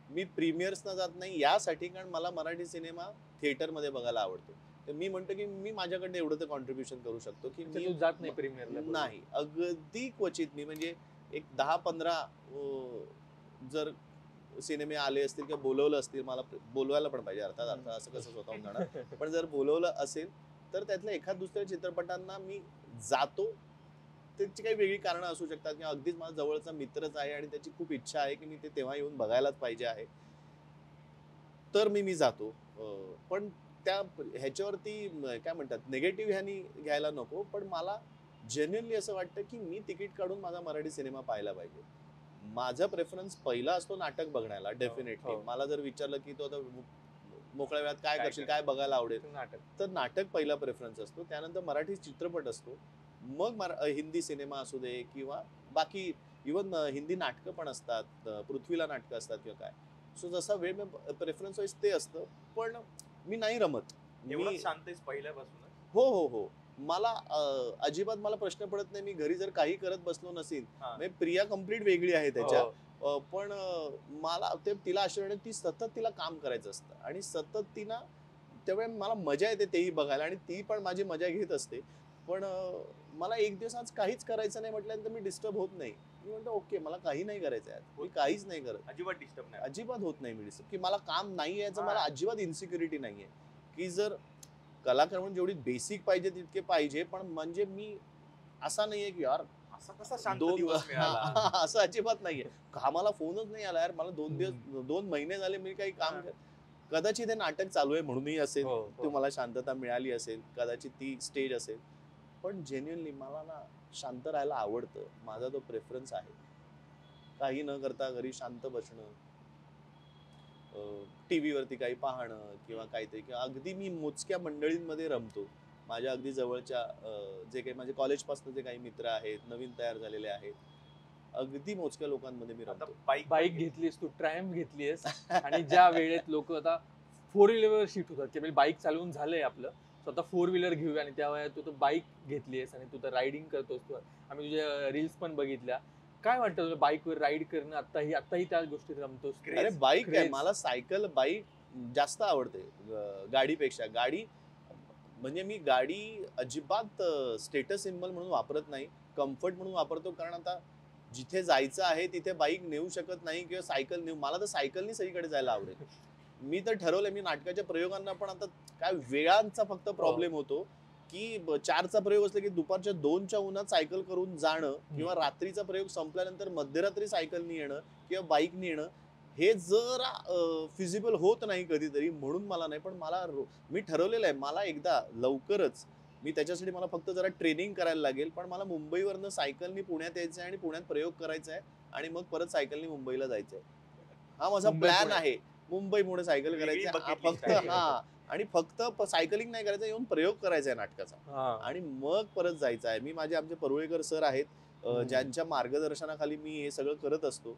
S1: मी प्रीमियर्सना जात नाही यासाठी कारण मला मराठी सिनेमा थिएटरमध्ये बघायला आवडतो. तर मी म्हणतो की मी माझ्याकडनं एवढं तर कॉन्ट्रीब्युशन करू शकतो की मी
S2: तू जात नाही प्रीमियरला?
S1: नाही, अगदी क्वचित मी म्हणजे एक 10-15 जर सिनेमे आले असतील किंवा बोलवलं असतील, मला बोलवायला पण पाहिजे अर्थात असं कसं स्वतःहून जाणार. पण जर बोलवलं असेल तर त्यातल्या एखाद दुसऱ्या चित्रपटांना मी जातो. त्याची काही वेगळी कारणं असू शकतात किंवा अगदीच माझा जवळचा मित्रच आहे आणि त्याची खूप इच्छा आहे की मी ते तेव्हा येऊन बघायलाच पाहिजे आहे, तर मी जातो. पण त्या ह्याच्यावरती काय म्हणतात निगेटिव्ह ह्यानी घ्यायला नको. पण मला जेन्युइनली असं वाटतं की मी तिकीट काढून माझा मराठी सिनेमा पाहायला पाहिजे. माझा प्रेफरन्स पहिला असतो नाटक बघण्याला डेफिनेटली.
S2: हो. मला
S1: मला जर विचारलं की तो आता मोकळ्या वेळात काय
S3: काय
S1: करशील, काय बघायला आवडेल,
S2: नाटक.
S1: तर नाटक पहिला प्रेफरन्स असतो. त्यानंतर मराठी चित्रपट असतो. मग हिंदी सिनेमा असू दे किंवा बाकी इवन हिंदी नाटकं पण असतात, पृथ्वीला नाटकं असतात किंवा काय. सो जसा वेळ प्रेफरन्स वाईज ते असतं. पण मी नाही रमत.
S3: एवढं शांत आहेस पहिल्यापासून?
S1: हो. मला अजिबात मला प्रश्न पडत नाही. मी घरी जर काही करत बसलो नसेल, म्हणजे प्रिया कम्प्लीट वेगळी आहे त्याच्या. पण मला ते तिला आश्चर्य ती सतत तिला काम करायचं असतं आणि सतत तिला त्यावेळी मला मजा येते तेही बघायला आणि ती पण माझी मजा घेत असते. पण मला एक दिवस आज काहीच करायचं नाही म्हटल्यानंतर मी डिस्टर्ब होत नाही. मी म्हणतो ओके मला काही नाही करायचं आहे, मी काहीच नाही करत.
S3: अजिबात डिस्टर्ब नाही?
S1: अजिबात होत नाही मी डिस्टर्ब की मला काम नाही यायचं. मला अजिबात इन्सिक्युरिटी नाहीये की जर कलाकार म्हणून जेवढी बेसिक पाहिजे तितके पाहिजे. पण म्हणजे मी असा नाहीये की यार
S3: असा कसा शांत दिवस मिळाला?
S1: असं अजिबात नाहीये. कामाला फोनच नाही आला यार मला 2 महिने झाले मी काही काम कदाचित हे नाटक चालू आहे म्हणूनही असेल. तुम्हाला शांतता मिळाली असेल, कदाचित ती स्टेज असेल. पण जेन्युइनली मला ना शांत राहायला आवडतं. माझा तो प्रेफरन्स आहे. काही न करता घरी शांत बसणं, टीव्ही वरती काही पाहणं किंवा काहीतरी, किंवा अगदी मी मोजक्या मंडळींमध्ये रमतो. माझ्या अगदी जवळच्या जे काही माझे कॉलेजपासून जे काही मित्र आहेत, नवीन तयार झालेले आहेत, अगदी मोजक्या लोकांमध्ये मी रमतो.
S2: बाईक घेतलीस तू, ट्रायम्फ घेतलीस आणि ज्या वेळेत लोक आता 4 व्हीलरवर शिफ्ट होतात की म्हणजे बाईक चालवून झालंय आपलं, स्वतः 4 व्हीलर घेऊया, आणि त्या वेळेत तू तर बाईक घेतलीस आणि तू तर रायडिंग करतोस. तू आम्ही तुझ्या रील्स पण बघितल्या. काय वाटतं तुला बाईकवर राईड करणं? आताही त्या गोष्टीत रमतोस?
S1: अरे बाईक आहे, मला बाईक जास्त आवडते गाडीपेक्षा. गाडी म्हणजे मी गाडी अजिबात स्टेटस सिम्बल म्हणून वापरत नाही, कम्फर्ट म्हणून वापरतो. कारण आता जिथे जायचं आहे तिथे बाईक नेऊ शकत नाही किंवा सायकल नेऊ, मला तर सायकलनी सगळीकडे जायला आवडेल. मी तर ठरवलंय, मी नाटकाच्या प्रयोगांना पण आता काय वेळांचा फक्त प्रॉब्लेम होतो की 4चा प्रयोग असला की दुपारच्या 2च्या उन्हात सायकल करून जाणं किंवा रात्रीचा प्रयोग संपल्यानंतर मध्यरात्री सायकलनी येणं किंवा बाईकनी येणं हे जरा फिजिबल होत नाही कधीतरी, म्हणून मला नाही. पण मी ठरवलेलं आहे, मला एकदा लवकरच मी त्याच्यासाठी मला फक्त जरा ट्रेनिंग करायला लागेल, पण मला मुंबईवरनं सायकलनी पुण्यात यायचं आहे आणि पुण्यात प्रयोग करायचा आहे आणि मग परत सायकलनी मुंबईला जायचं आहे. हा माझा
S2: मुंबई
S1: प्लॅन
S2: पुणे.
S1: आहे. मुंबई पुणे सायकल
S3: वेगळी
S1: करायची
S3: bucket list
S1: फक्त.
S3: आहे.
S1: हा, आणि फक्त सायकलिंग नाही करायचं, येऊन प्रयोग करायचा आहे नाटकाचा
S2: हा.
S1: आणि मग परत जायचं आहे. मी आमचे परुळेकर सर आहेत, ज्यांच्या मार्गदर्शनाखाली मी हे सगळं करत असतो.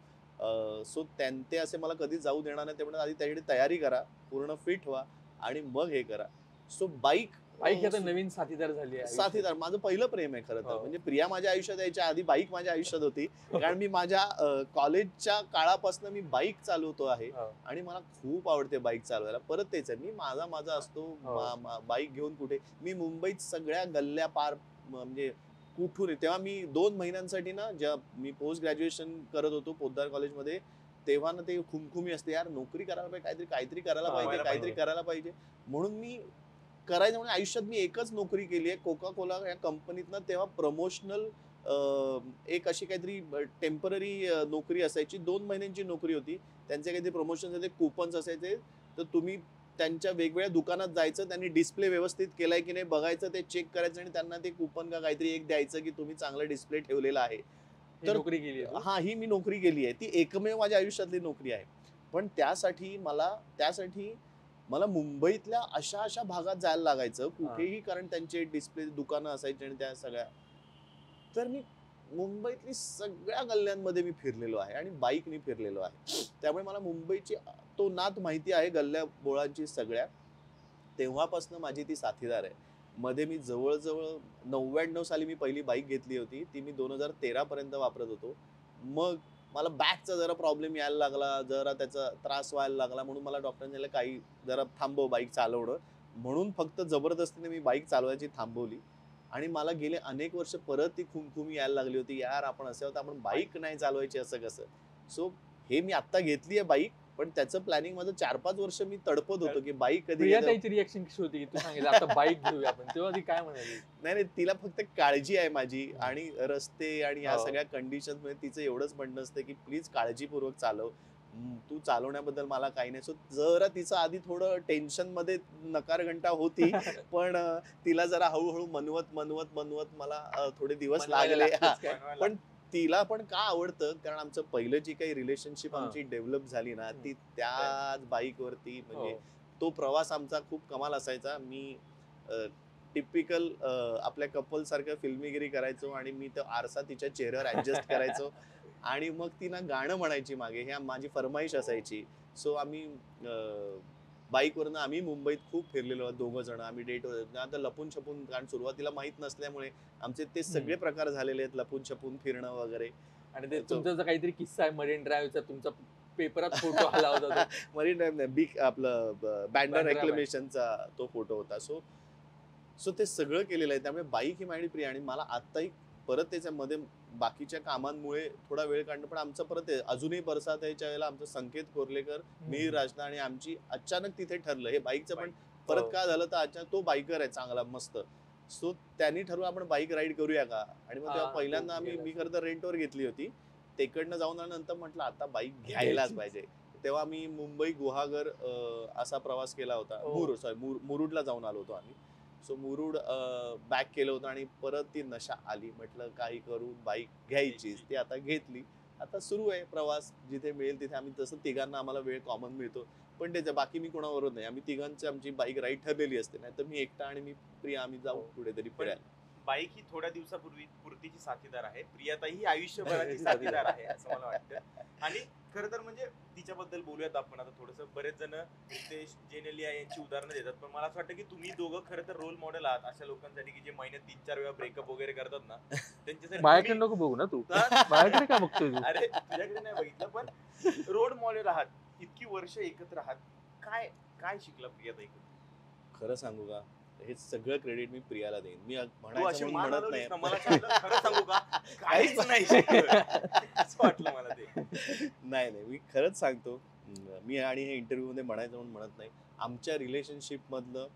S1: सो ते असे मला कधी जाऊ देणार नाही. ते म्हणतात आधी त्याच्याकडे तयारी करा, पूर्ण फिट व्हा आणि मग हे करा. सो बाईक
S2: आता नवीन साथीदार झाली आहे.
S1: साथीदार माझं पहिलं प्रेम आहे खरं तर.
S2: हो.
S1: म्हणजे प्रिया माझ्या आयुष्यात यायच्या आधी बाईक माझ्या आयुष्यात होती. कारण मी माझ्या कॉलेजच्या काळापासून मी बाईक चालवतो आहे
S2: हो.
S1: आणि मला खूप आवडते बाईक चालवायला. परत तेच आहे, मी माझा असतो बाईक घेऊन कुठे. मी मुंबईत सगळ्या गल्ल्या पार, म्हणजे कुठून. तेव्हा मी 2 महिन्यांसाठी ना, जेव्हा मी पोस्ट ग्रॅज्युएशन करत होतो पोद्दार कॉलेजमध्ये, तेव्हा ना ते खुमखुमी असते, यार नोकरी करायला पाहिजे, काहीतरी करायला पाहिजे, काहीतरी करायला पाहिजे. म्हणून मी करायचं म्हणून आयुष्यात मी एकच नोकरी केली आहे कोका कोला या कंपनीतनं. तेव्हा प्रमोशनल एक अशी काहीतरी टेम्पररी नोकरी असायची, 2 महिन्यांची नोकरी होती. त्यांचे काहीतरी प्रमोशन असायचे, कुपन्स असायचे. तर तुम्ही त्यांच्या वेगवेगळ्या दुकानात जायचं, त्यांनी डिस्प्ले व्यवस्थित केलाय की नाही बघायचं, ते चेक करायचं आणि त्यांना ते कुपन का काहीतरी एक द्यायचं की तुम्ही चांगलं डिस्प्ले ठेवलेला आहे.
S2: तर नोकरी केली आहे.
S1: हा, ही मी नोकरी केली आहे. ती एकमेव माझ्या आयुष्यातली नोकरी आहे. पण त्यासाठी मला मुंबईतल्या अशा भागात जायला लागायचं कुठेही, कारण त्यांचे डिस्प्ले दुकानं असायची आणि त्या सगळ्या. तर मी मुंबईतली सगळ्या गल्ल्यांमध्ये मी फिरलेलो आहे आणि बाईकनी फिरलेलो आहे. त्यामुळे मला मुंबईची तो नात माहिती आहे, गल्ल्या बोळांची सगळ्या. तेव्हापासून माझी ती साथीदार आहे. मध्ये मी जवळजवळ 99 साली मी पहिली बाईक घेतली होती. ती मी 2013 पर्यंत वापरत होतो. मग मला बॅकचा जरा प्रॉब्लेम यायला लागला, जरा त्याचा त्रास व्हायला लागला, म्हणून मला डॉक्टरांनी सांगितलं काही जरा थांबव बाईक चालवणं. म्हणून फक्त जबरदस्तीने मी बाईक चालवायची थांबवली आणि मला गेले अनेक वर्ष परत ती खुमखुमी यायला लागली होती, यार आपण असं होतं, आपण बाईक नाही चालवायची असं कसं. सो हे मी आत्ता घेतली आहे बाईक, पण त्याचं प्लॅनिंग माझं 4-5 वर्ष मी तडपत होतो की बाईक कधी
S2: प्रिया
S1: घेणार.
S2: ताईची रिएक्शन कशी होती की तू सांगितलं आता बाईक घेऊया आपण, तेव्हा ती काय म्हणाली?
S1: नाही, तिला फक्त काळजी आहे माझी आणि रस्ते आणि ह्या
S2: हो.
S1: सगळ्या कंडिशन मध्ये तिचं एवढंच म्हणणं असतं की प्लीज काळजीपूर्वक चालव. तू चालवण्याबद्दल मला काही नाही. सो जरा तिचं आधी थोडं टेन्शन मध्ये नकारघंटा होती, पण तिला जरा हळूहळू मनवत मला थोडे दिवस
S2: मनवायला
S1: लागले.
S2: लागतंच काय.
S3: बनवायला.
S1: पण तिला पण का आवडतं, कारण आमचं पहिलं जी काही रिलेशनशिप आमची डेव्हलप झाली ना, ती त्याच बाईक वरती. म्हणजे
S2: हो.
S1: तो प्रवास आमचा खूप कमाल असायचा. मी टिपिकल आपल्या कपल सारखं फिल्मीगिरी करायचो आणि मी तो आरसा तिच्या चेहऱ्यावर ऍडजस्ट करायचो आणि मग ती ना गाणं म्हणायची मागे, हे माझी फरमाईश असायची. सो आम्ही बाईकवरनं आम्ही मुंबईत खूप फिरलेलो आहोत दोघं जण. आम्ही डेट आता लपून छपून, कारण सुरुवातीला माहित नसल्यामुळे आमचे ते सगळे प्रकार झालेले आहेत, लपून छपून फिरणं वगैरे.
S2: आणि ते तुमचा जो काहीतरी किस्सा आहे मरीन ड्राईव्हचा, तुमचा पेपरात फोटो आला होता तो.
S1: मरीन ड्राईव्ह नाही, बिग आपलं बँडर
S2: बँड्रा
S1: रेक्लेमेशनचा तो फोटो होता. सो ते सगळं केलेलं आहे. त्यामुळे बाईक ही माझी प्रिय आणि मला आत्ताही परत त्याच्यामध्ये बाकीच्या कामांमुळे थोडा वेळ काढणं, पण आमचं परत अजूनही बरसात यायच्या वेळेला आमचं संकेत कोर्लेकर, मी राजना आणि आमची अचानक तिथे ठरलं हे बाईकचं. पण परत काय झालं तर अचानक तो बाईकर आहे चांगला मस्त. सो त्यांनी ठरवलं आपण बाईक राईड करूया का. आणि मग तेव्हा पहिल्यांदा मी खरं तर रेंटवर घेतली होती. तिकडनं जाऊन आल्यानंतर म्हटलं आता बाईक घ्यायलाच पाहिजे. तेव्हा मी मुंबई गुहागर असा प्रवास केला होता. मुरुडला जाऊन आलो होतो आम्ही. सो मुरुड बॅक केलं होतं आणि परत ती नशा आली. म्हटलं काही करू, बाईक घ्यायचीच. ती आता घेतली. आता सुरू आहे प्रवास, जिथे मिळेल तिथे आम्ही, तसं तिघांना आम्हाला वेळ कॉमन मिळतो. पण त्याच्या बाकी मी कोणाबरोबर नाही. आम्ही तिघांची आमची बाईक राईड ठरलेली असते. नाही तर मी एकटा आणि मी प्रिया आम्ही जाऊ कुठेतरी फिरायला.
S3: बाईक ही थोड्या दिवसापूर्वीची साथीदार आहे, प्रियाताई ही आयुष्यभराची साथीदार आहे असं मला वाटतं. आणि खरं तर म्हणजे तिच्याबद्दल बोलूयात आपण आता थोडंसं. बरेच जण रितेश, जेनेलिया यांची उदाहरणं देतात, पण मला असं वाटतं की तुम्ही दोघं खरं तर रोल मॉडेल आहात अशा लोकांसाठी की जे महिन्यात 3-4 वेळा ब्रेकअप वगैरे करतात ना, त्यांच्यासाठी
S2: माझ्याकडे नको बघू ना तू, माझ्याकडे काय बघतोय तू?
S3: अरे तुझ्याकडे नाही बघितलं, पण रोल मॉडेल आहात, इतकी वर्ष एकत्र आहात, काय काय शिकला प्रियाताई?
S1: खरं सांगू का, हे सगळं क्रेडिट मी प्रियाला देईन. मी
S3: तू
S1: म्हणायचं
S3: अशी
S1: म्हणून
S3: मान
S1: म्हणत
S3: हलवलीस ना,
S1: नाही.
S3: मला वाटलं, खरं सांगू का, काहीच नाही शिकलं. असं वाटलं मला ते.
S1: नाही, मी खरंच सांगतो. मी आणि हे इंटरव्ह्यू मध्ये म्हणायचं म्हणून म्हणत नाही. आमच्या रिलेशनशिप मधलं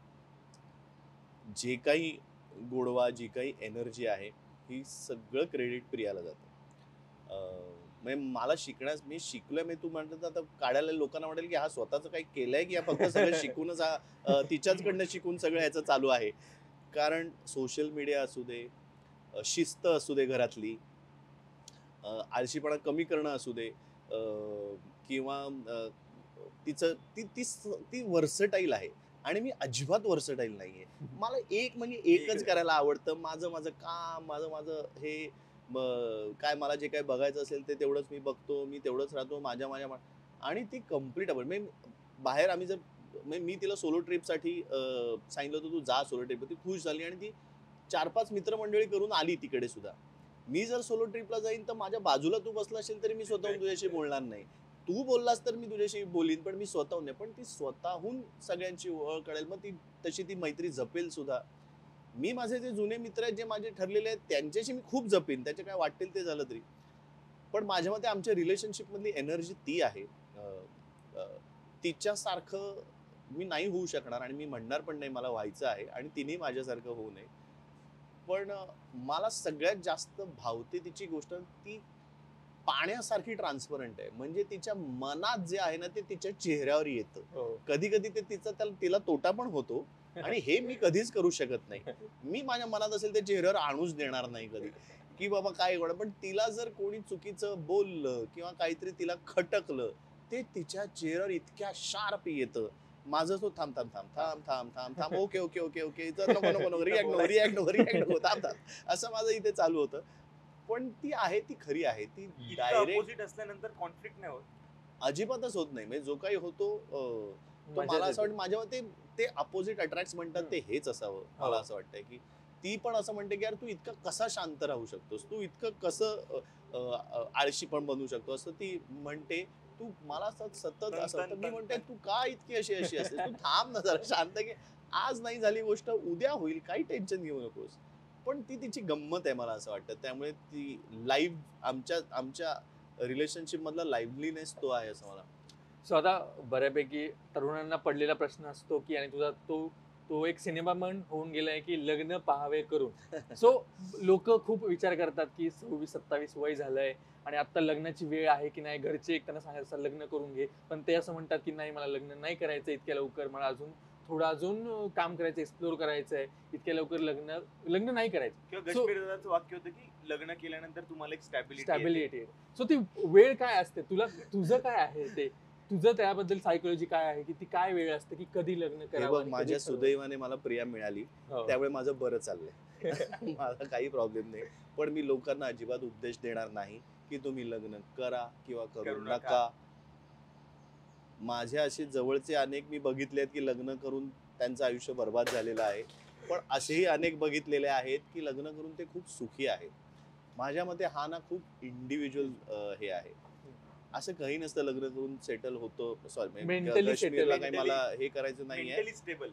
S1: जे काही गोडवा, जी काही एनर्जी आहे, ही सगळं क्रेडिट प्रियाला जातं. म्हणजे मला शिकण्यास मी शिकलोय, मी तू म्हणतो आता काढायला लोकांना वाटेल की हा स्वतःच काही केलंय की हा फक्त सगळं शिकूनच तिच्याचकडनं शिकून सगळं ह्याचं चालू आहे. कारण सोशल मीडिया असू दे, शिस्त असू दे घरातली, आळशीपणा कमी करणं असू दे, किंवा तिचं ती ती ती व्हर्सटाईल आहे आणि मी अजिबात व्हर्सटाईल नाहीये. मला एक म्हणजे एकच करायला आवडतं. माझं माझं काम, माझं माझं हे, काय मला जे काही बघायचं असेल ते तेवढंच मी बघतो, मी तेवढंच राहतो माझ्या माझ्या आणि ती कम्प्लीट आवड. म्हणजे बाहेर आम्ही जर म्हणजे मी तिला सोलो ट्रिपसाठी सांगितलं होतं, तू जा सोलो ट्रिप. ती खुश झाली आणि ती 4-5 मित्रमंडळी करून आली तिकडे सुद्धा. मी जर सोलो ट्रिपला जाईन तर माझ्या बाजूला तू बसला असेल तरी मी स्वतःहून तुझ्याशी बोलणार नाही. तू बोललास तर मी तुझ्याशी बोलीन, पण मी स्वतःहून नाही. पण ती स्वतःहून सगळ्यांची ओळख कळेल, मग ती तशी ती मैत्री जपेल सुद्धा. मी माझे जे जुने मित्र आहेत, जे माझे ठरलेले आहेत, त्यांच्याशी मी खूप जपेन, त्याचे काय वाटेल ते झालं तरी. पण माझ्या मते आमच्या रिलेशनशिप मधली एनर्जी ती आहे. तिच्यासारखं मी नाही होऊ शकणार आणि मी म्हणणार पण नाही मला व्हायचं आहे आणि तिने माझ्यासारखं होऊ नये. पण मला सगळ्यात जास्त भावते तिची गोष्ट, ती पाण्यासारखी ट्रान्सपरंट आहे. म्हणजे तिच्या मनात जे आहे ना ते तिच्या चेहऱ्यावर येतं. कधी कधी ते तिला तोटा पण होतो आणि हे मी कधीच करू शकत नाही. मी माझ्या मनात असेल ते चेहऱ्यावर आणूच देणार नाही कधी, की बाबा काय एवढं. पण तिला जर कोणी चुकीचं बोललं किंवा काहीतरी तिला खटकलं, ते तिच्या चेहऱ्यावर इतक्या शार्प येतं. माझं तो थांब थांब थांब थांब थांब थांब थांब, ओके ओके ओके ओके, नको नको नको, रिॲक्ट नको रिॲक्ट नको रिॲक्ट नको, थांब थांब, असं माझं इथे चालू होतं. पण ती आहे, ती खरी आहे. ती डायरेक्ट
S3: अपोजिट असल्यानंतर कॉन्फ्लिक्ट नाही होत.
S1: अजिबातच होत नाही. म्हणजे जो काही होतो तो मला असं वाटतं माझ्या मते ते अपोजिट अट्रॅक्ट म्हणतात ते हेच असावं. मला असं वाटतंय की ती पण असं म्हणते की यार तू इतका कसा शांत राहू शकतोस, तू इतकं कसं आळशी पण बनवू शकतो, असं ती म्हणते. तू मला सतत असं वाटतं, मी म्हणते तू का इतकी अशी अशी असतेस, तू थांब ना जरा शांत, की आज नाही झाली गोष्ट उद्या होईल, काही टेन्शन घेऊ नकोस. पण ती तिची गंमत आहे मला असं वाटतं. त्यामुळे ती लाईव्ह आमच्या आमच्या रिलेशनशिप मधला लाईव्हलीनेस तो आहे असं मला.
S2: सो आता बऱ्यापैकी तरुणांना पडलेला प्रश्न असतो की, आणि तुझा तो तो एक सिनेमा मन होऊन गेलाय की लग्न पाहावे करून. सो लोक खूप विचार करतात की 26-27 वय झालंय आणि आता लग्नाची वेळ आहे की नाही. घरचे एक त्यांना सांगायचं लग्न करून घे, पण ते असं म्हणतात की नाही, मला लग्न नाही करायचं इतक्या लवकर, मला अजून काम करायचं, एक्सप्लोर करायचंय, इतक्या लवकर लग्न लग्न नाही करायचं.
S3: किंवा गजबीर दादाचं वाक्य होतं की लग्न केल्यानंतर तुम्हाला एक
S2: स्टॅबिलिटी. सो ती वेळ काय असते, तुझं काय आहे ते, तुझं त्याबद्दल सायकोलॉजी काय आहे, की ती काय वेळ असते की कधी लग्न
S1: हे
S2: करावं
S1: बघ,
S2: आणि कधी
S1: माझ्या
S2: ठरवावं?
S1: सुदैवाने मला प्रिया मिळाली,
S2: हो.
S1: त्यामुळे माझं बरं चाललंय. मला काही प्रॉब्लेम नाही. पण मी लोकांना अजिबात उपदेश देणार नाही की तुम्ही लग्न करा किंवा करू नका. माझ्या असे जवळचे अनेक मी बघितले आहेत की लग्न करून त्यांचं आयुष्य बर्बाद झालेलं आहे. पण असेही अनेक बघितलेले आहेत की लग्न करून ते खूप सुखी आहेत. माझ्या मते हा ना खूप इंडिव्हिज्युअल हे आहे. असं काही नसतं लग्न करून सेटल होतो. सॉरी,
S2: Mentally
S1: काश्मीरला
S2: settle.
S1: काही मला हे करायचं नाहीये.
S3: Mentally stable.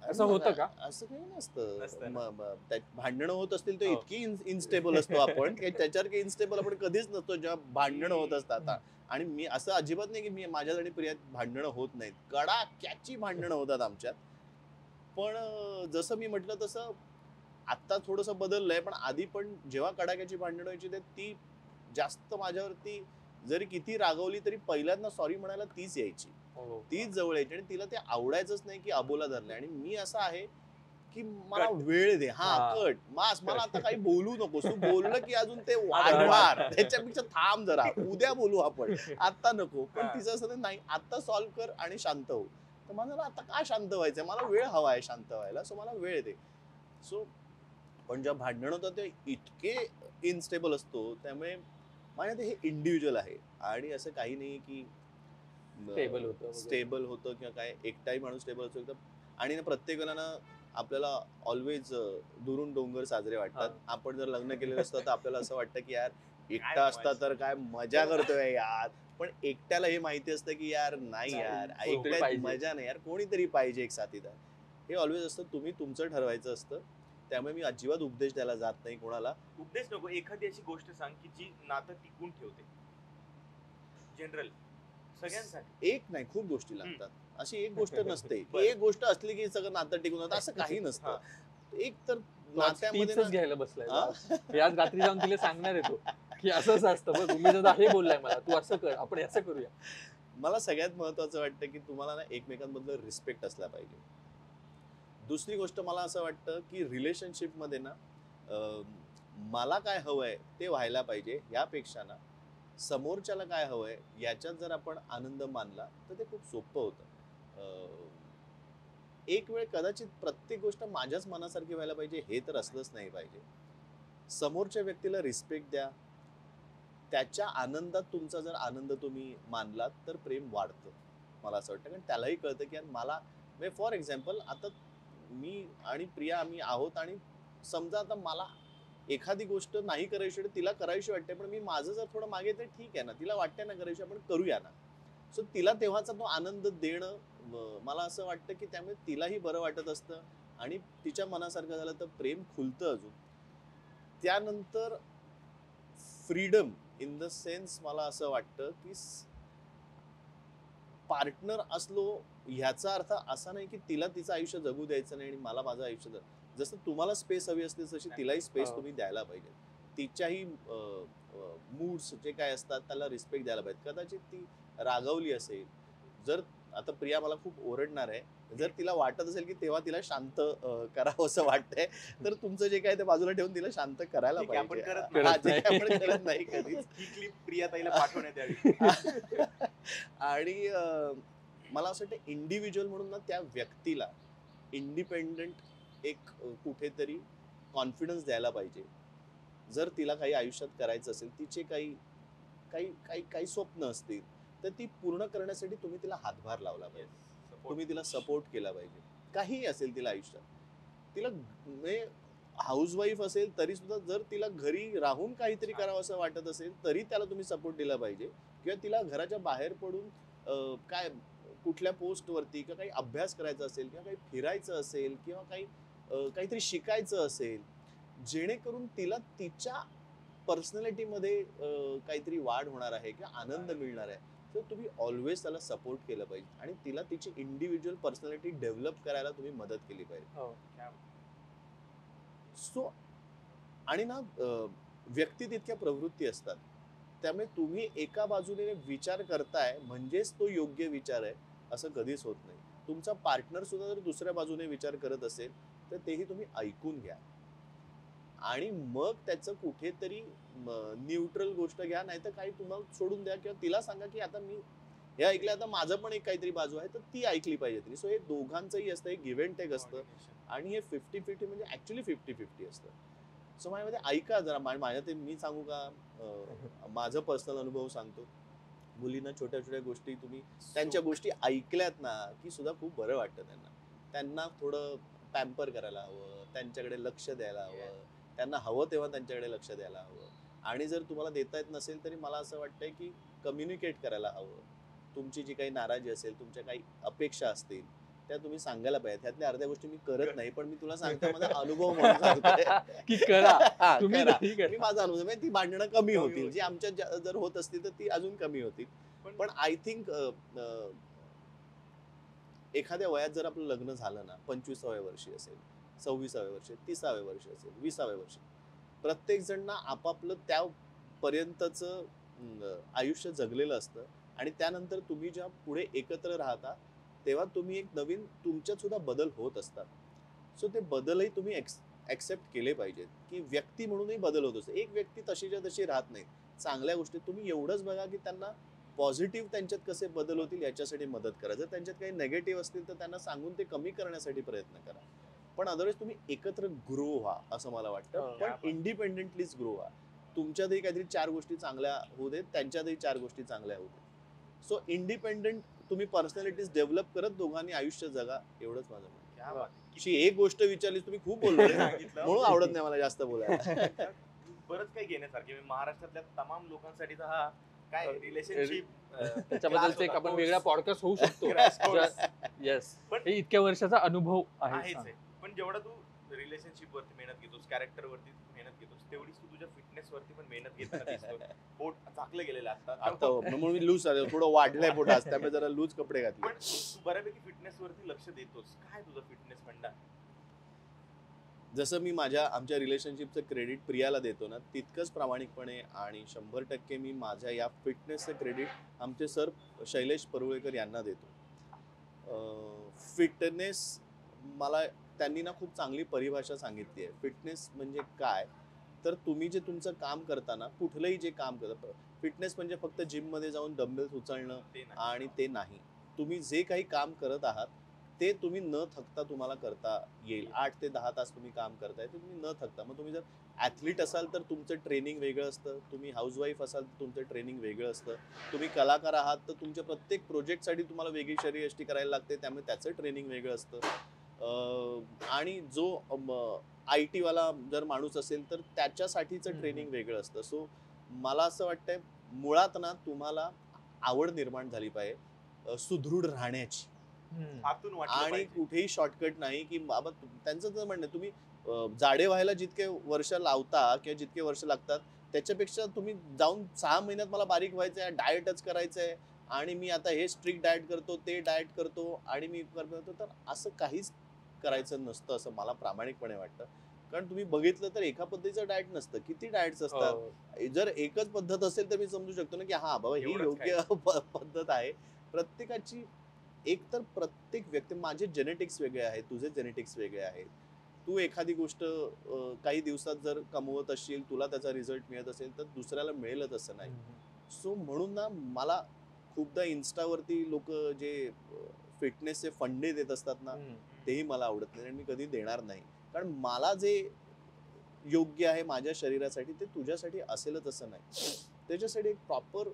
S2: असं होतं का?
S1: असं काही नसतं.
S3: नसतं ना.
S1: भांडणं होत असतील तर
S3: हो.
S1: इतकी इन्स्टेबल असतो आपण की त्याच्यावर काही इन्स्टेबल आपण कधीच नसतो जेव्हा भांडणं होत असतात. आणि मी असं अजिबात नाही की मी माझ्यात आणि प्रियात भांडणं होत नाहीत. कडाक्याची भांडणं होतात आमच्यात. पण जसं मी म्हटलं तसं आता थोडंसं बदललंय. पण आधी पण जेव्हा कडाक्याची भांडणं व्हायची ती जास्त माझ्यावरती जरी किती रागवली तरी पहिल्यांदा सॉरी म्हणायला तीच यायची. तीच जवळ यायची आणि तिला ते आवडायचंच नाही की अबोला धरलंय. आणि मी असं आहे की मला वेळ दे. कट मास, मला आता काही बोलू नकोस. तू बोललं की अजून ते वाढणार. त्याच्यापेक्षा थांब जरा, उद्या बोलू आपण, आता नको. पण तिचं असं नाही, आता सॉल्व्ह कर आणि शांत हो. तर मला आता काय शांत व्हायचंय, मला वेळ हवा आहे शांत व्हायला. सो मला वेळ दे. सो पण जेव्हा भांडण होतं ते इतके इनस्टेबल असतो. त्यामुळे माझ्या ते हे इंडिव्हिज्युअल आहे आणि असं काही नाही की स्टेबल होतं किंवा काय. एकटाही माणूस स्टेबल असतो एकदम. आणि ना प्रत्येक वेळेला आपल्याला ऑलवेज दुरून डोंगर साजरे वाटतात. आपण जर लग्न केलेलं असतं तर आपल्याला असं वाटतं की यार एकटा असता तर काय मजा करतोय यार. पण एकट्याला हे माहिती असतं की यार नाही यार, एकट्यात मजा नाही यार, कोणीतरी पाहिजे एक साथीदार. हे ऑलवेज असतं. तुम्ही तुमचं ठरवायचं असतं. त्यामुळे मी अजिबात उपदेश द्यायला जात नाही कोणाला.
S3: उपदेश नको, एखादी अशी गोष्ट सांग की जी नातं टिकून ठेवते जनरल सगळ्यांसाठी.
S1: एक नाही, खूप गोष्टी लागतात. अशी एक गोष्ट नसते. एक गोष्ट असली की सगळं नातं टिकून जातं असं काही नसतं. एक तर
S2: तो आज
S1: नात्यामध्ये
S2: speechच
S1: ना-
S2: घ्यायला बसलाय
S1: हा?
S2: मी आज रात्री जाऊन तिला सांगणार आहे तो की असं असतं बघ उमेश दादा हे बोललाय मला तू असं कर आपण असं करूया.
S1: मला सगळ्यात महत्वाचं वाटतं की तुम्हाला ना एकमेकांबद्दल रिस्पेक्ट असला पाहिजे. दुसरी गोष्ट मला असं वाटतं की रिलेशनशिप मध्ये ना अं, मला काय हवंय ते व्हायला पाहिजे यापेक्षा ना समोरच्याला काय हवंय याच्यात जर आपण आनंद मानला तर ते खूप सोपं होतं. एक वेळ कदाचित प्रत्येक गोष्ट माझ्याच मनासारखी व्हायला पाहिजे हे तर असलंच नाही पाहिजे. समोरच्या व्यक्तीला रिस्पेक्ट द्या. त्याच्या आनंदात तुमचा जर आनंद तुम्ही मानलात तर प्रेम वाढतं. मला असं वाटतं कारण त्यालाही कळतं की यार मला म्हणजे फॉर एक्झाम्पल आता मी आणि प्रिया आम्ही आहोत आणि समजा आता मला एखादी गोष्ट नाही करायची वाटते, तिला करायची वाटते पण मी माझं जर थोडं मागे ते ठीक आहे ना, तिला वाटते ना करायची आपण करूया ना. सो तिला तेव्हाचा तो आनंद देणं मला असं वाटतं की त्यामुळे तिलाही बरं वाटत असतं आणि तिच्या मनासारखं झालं तर प्रेम खुलतं अजून. त्यानंतर फ्रीडम इन द सेन्स मला असं वाटतं की पार्टनर असलो ह्याचा अर्थ असा नाही की तिला तिचं आयुष्य जगू द्यायचं नाही आणि मला माझं आयुष्य जसं तुम्हाला स्पेस हवी असते तशी तिलाही स्पेस
S2: हो.
S1: तुम्ही द्यायला पाहिजे. तिच्याही मूड्स जे काय असतात त्याला रिस्पेक्ट द्यायला पाहिजे. कदाचित ती रागावली असेल, जर आता प्रिया मला खूप ओरडणार आहे, जर तिला वाटत असेल की तेव्हा तिला शांत करावं असं वाटतंय तर तुमचं जे काय ते बाजूला ठेवून तिला शांत करायला
S3: ठीक आहे, आपण
S1: पाहिजे.
S3: करत
S2: नाही.
S1: हा, जे काय आपण करत नाही कधीच.
S3: ही क्लिप प्रिया ताईला पाठवण्यात यावी.
S1: आणि मला असं वाटतं इंडिव्हिज्युअल म्हणून ना त्या व्यक्तीला इंडिपेंडंट एक कुठेतरी कॉन्फिडन्स द्यायला पाहिजे. जर तिला काही आयुष्यात करायचं असेल, तिचे काही काही काही काही स्वप्न असतील तर ती पूर्ण करण्यासाठी तुम्ही तिला हातभार लावला पाहिजे. तुम्ही तिला सपोर्ट केला पाहिजे. काहीही असेल तिला आयुष्यात, तिला म्हणजे हाऊसवाईफ असेल तरी सुद्धा जर तिला घरी राहून काहीतरी करावं असं वाटत असेल तरी त्याला तुम्ही सपोर्ट दिला पाहिजे. किंवा तिला घराच्या बाहेर पडून काय कुठल्या पोस्टवरती किंवा काही अभ्यास करायचा असेल किंवा काही फिरायचं असेल किंवा काही काहीतरी शिकायचं असेल जेणेकरून तिला तिच्या पर्सनॅलिटीमध्ये काहीतरी वाढ होणार आहे किंवा आनंद मिळणार आहे तर तुम्ही ऑलवेज त्याला सपोर्ट केलं पाहिजे आणि तिला तिची इंडिव्हिज्युअल पर्सनॅलिटी डेव्हलप करायला तुम्ही मदत केली पाहिजे.
S2: हो.
S1: सो आणि ना व्यक्ती तितक्या प्रवृत्ती असतात त्यामुळे तुम्ही एका बाजूने विचार करताय म्हणजेच तो योग्य विचार आहे असं कधीच होत नाही. तुमचा पार्टनर सुद्धा जर दुसऱ्या बाजूने विचार करत असेल तर तेही तुम्ही ऐकून घ्या आणि मग त्याचं कुठेतरी न्यूट्रल गोष्ट घ्या नाहीतर काही तुम्हाला सोडून द्या किंवा तिला सांगा की आता मी हे ऐकलं आता माझं पण एक काहीतरी बाजू आहे तर ती ऐकली पाहिजे तिने. सो हे दोघांचंही असतं, हे गिव्ह अँड टेक असतं आणि हे 50-50 म्हणजे ऍक्च्युली 50-50 असतं. सो माझ्यामध्ये ऐका जरा माझ्या ते मी सांगू का माझं पर्सनल अनुभव सांगतो. मुलींना छोट्या छोट्या गोष्टी तुम्ही त्यांच्या गोष्टी ऐकल्यात ना की सुद्धा खूप बरं वाटतं त्यांना. त्यांना थोडं पॅम्पर करायला हवं, त्यांच्याकडे लक्ष द्यायला हवं, त्यांना हवं तेव्हा त्यांच्याकडे लक्ष द्यायला हवं आणि जर तुम्हाला देता येत नसेल तरी मला असं वाटतंय की कम्युनिकेट करायला हवं. तुमची जी काही नाराजी असेल, तुमच्या काही अपेक्षा असतील त्या तुम्ही सांगायला पाहिजे. त्यातल्या अर्ध्या गोष्टी मी करत नाही पण मी तुला सांगतो माझा अनुभव म्हणून सांगतोय.
S2: की करा
S1: हा,
S2: तुम्ही
S1: करा.
S2: नाही करा.
S1: मी माझा अनुभव म्हणजे ती भांडणं कमी होतील
S3: होतील.
S1: जी आमच्या जर होत असतील तर ती अजून कमी होतील. पण आय थिंक एखाद्या वयात जर आपलं लग्न झालं ना 25व्या वर्षी असेल, 26व्या वर्षी, 30व्या वर्षी असेल, 20व्या वर्षी प्रत्येक जण ना आपापलं त्या पर्यंतचं आयुष्य जगलेलं असतं आणि त्यानंतर तुम्ही जेव्हा पुढे एकत्र राहता तेव्हा तुम्ही एक नवीन तुमच्यात सुद्धा बदल होत असतात. सो ते बदलही तुम्ही ऍक्सेप्ट केले पाहिजेत की व्यक्ती म्हणूनही बदल होत असतो. एक व्यक्ती तशीच्या तशी राहत नाही. चांगल्या गोष्टी तुम्ही एवढंच बघा की त्यांना पॉझिटिव्ह त्यांच्यात कसे बदल होतील याच्यासाठी मदत करा. जर त्यांच्यात काही नेगेटिव्ह असतील तर त्यांना सांगून ते कमी करण्यासाठी प्रयत्न करा. पण अदरवाईज तुम्ही एकत्र ग्रो व्हा असं मला वाटतं.
S2: हो.
S1: पण इंडिपेंडेंटलीच ग्रो व्हा. तुमच्यातही काहीतरी 4 गोष्टी चांगल्या होऊ देत, त्यांच्यातही 4 गोष्टी चांगल्या होऊ देत. सो इंडिपेंडेंट तुम्ही पर्सनॅलिटीज डेव्हलप करत दोघांनी आयुष्य जगा एवढंच माझं म्हणणं.
S3: क्या बात आहे.
S1: अशी एक गोष्ट विचारली तुम्ही खूप बोललो रे.
S3: सांगितलं.
S1: म्हणून आवडत नाही मला जास्त बोलायला.
S3: बरंच काही घेण्यासारखे म्हणजे महाराष्ट्रातल्या तमाम लोकांसाठीचा हा काय रिलेशनशिप
S2: त्याच्याबद्दलच एक आपण वेगळा पॉडकास्ट होऊ शकतो. येस
S3: पण
S2: हे इतक्या वर्षाचा अनुभव आहे.
S3: आहेच आहे. पण जेवढा तू रिलेशनशिप वरती मेहनत घेतोस, कॅरेक्टर वरती मेहनत घेतोस, तेवढीच तू तुझ्या फिटनेस वरती पण मेहनत घेताना दिसतोय. पोट झाकलं गेलेलं आता.
S1: आता म्हणून मी लूज थोडं वाढलंय पोट आज त्यामुळे जरा लूज कपडे घातले.
S3: पण तू बऱ्यापैकी फिटनेस वरती लक्ष देतोस. काय तुझं फिटनेस फंडा?
S1: जसं मी आमच्या रिलेशनशिपचं क्रेडिट प्रियाला देतो ना, तितकंच प्रामाणिकपणे आणि 100% मी माझ्या या फिटनेसचं क्रेडिट आमचे सर शैलेश परुळेकर यांना देतो. फिटनेस मला त्यांनी ना खूप चांगली परिभाषा सांगितली आहे. फिटनेस म्हणजे काय? तर तुम्ही जे तुमचं काम करता ना, कुठलंही जे काम करता, फिटनेस म्हणजे फक्त जिममध्ये जाऊन डंबेल्स उचलणं
S3: ते नाही.
S1: आणि ते नाही. तुम्ही जे काही काम करत आहात, ते तुम्ही न थकता तुम्हाला करता येईल. 8 ते 10 तास तुम्ही काम करताय, ते तुम्ही न थकता. मग तुम्ही जर ॲथलीट असाल तर तुमचं ट्रेनिंग वेगळं असतं. तुम्ही हाऊसवाईफ असाल तर तुमचं ट्रेनिंग वेगळं असतं. तुम्ही कलाकार आहात तर तुमच्या प्रत्येक प्रोजेक्टसाठी तुम्हाला वेगळी शरीरयष्टी करायला लागते, त्यामुळे त्याचं ट्रेनिंग वेगळं असतं. आणि जो आय टीवाला जर माणूस असेल तर त्याच्यासाठीचं ट्रेनिंग वेगळं असतं. सो मला असं वाटतंय मुळात ना तुम्हाला आवड निर्माण झाली पाहिजे सुदृढ राहण्याची.
S3: आतून वाटलं
S1: आणि
S3: पाहिजे.
S1: कुठेही शॉर्टकट नाही की बाबा त्यांचं तर म्हणणं आहे, तुम्ही जाडे व्हायला जितके वर्ष लावता किंवा जितके वर्ष लागतात त्याच्यापेक्षा तुम्ही जाऊन 6 महिन्यात मला बारीक व्हायचंय, डाएटच करायचंय आणि मी आता हे स्ट्रिक्ट डाएट करतो, ते डाएट करतो आणि मी करतो, तर असं काहीच करायचं नसतं असं मला प्रामाणिकपणे वाटतं. कारण तुम्ही बघितलं तर एका पद्धतीचं डाएट नसतं, किती डाएट्स असतात.
S2: हो.
S1: जर एकच पद्धत असेल तर मी समजू शकतो ना की हा बाबा ही
S3: एवढंच
S1: योग्य पद्धत आहे. प्रत्येकाची एक तर प्रत्येक व्यक्ती, माझे जेनेटिक्स वेगळे आहेत, तुझे जेनेटिक्स वेगळे आहेत. तू एखादी गोष्ट काही दिवसात जर कमवत असशील, तुला त्याचा रिझल्ट मिळत असेल तर दुसऱ्याला मिळेलच असं नाही. सो म्हणून ना मला खूपदा इन्स्टावरती लोक जे फिटनेसचे फंडे देत असतात ना, तेही मला आवडत नाही आणि मी कधी देणार नाही. कारण मला जे योग्य आहे माझ्या शरीरासाठी ते तुझ्यासाठी असेलच असं नाही. त्याच्यासाठी एक प्रॉपर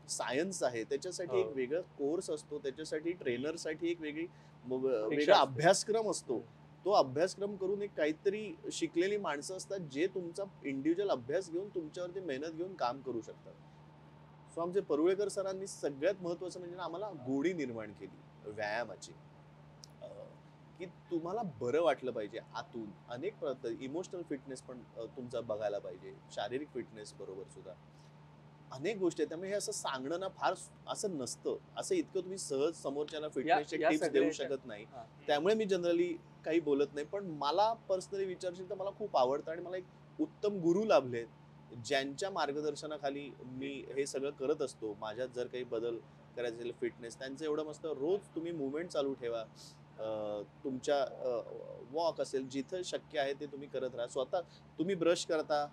S1: सायन्स आहे, त्याच्यासाठी एक
S2: हो.
S1: वेगळा कोर्स असतो, त्याच्यासाठी ट्रेनरसाठी एक
S2: परीक्षा
S1: वेगळा
S2: असते.
S1: अभ्यासक्रम असतो. तो अभ्यासक्रम करून एक काहीतरी शिकलेली माणसं असतात जे तुमचा इंडिव्हिज्युअल अभ्यास घेऊन तुमच्यावरती मेहनत घेऊन काम करू शकतात. सो आमचे परुळेकर सरांनी सगळ्यात महत्वाचं म्हणजे ना आम्हाला गोडी निर्माण केली व्यायामाची. की तुम्हाला बरं वाटलं पाहिजे आतून. अनेक इमोशनल फिटनेस पण तुमचा बघायला पाहिजे, शारीरिक फिटनेस बरोबर सुद्धा अनेक गोष्टी आहेत. त्यामुळे हे असं सांगणं ना फार असं नसतं. असं इतकं तुम्ही सहज समोरच्याला फिटनेसचे
S2: या
S1: टिप्स
S2: सगळ्या
S1: देऊ
S2: ह्याच्यात-
S1: शकत नाही.
S2: हा.
S1: त्यामुळे मी जनरली काही बोलत नाही. पण मला पर्सनली विचारशील तर मला खूप आवडतं आणि मला एक उत्तम गुरु लाभलेत, ज्यांच्या मार्गदर्शनाखाली मी हे सगळं करत असतो. माझ्यात जर काही बदल करायचे असेल फिटनेस, त्यांचं एवढं मस्त रोज तुम्ही मूव्हमेंट चालू ठेवा. तुमच्या वॉक असेल, जिथं शक्य आहे ते तुम्ही करत राहा. स्वतः तुम्ही ब्रश करता,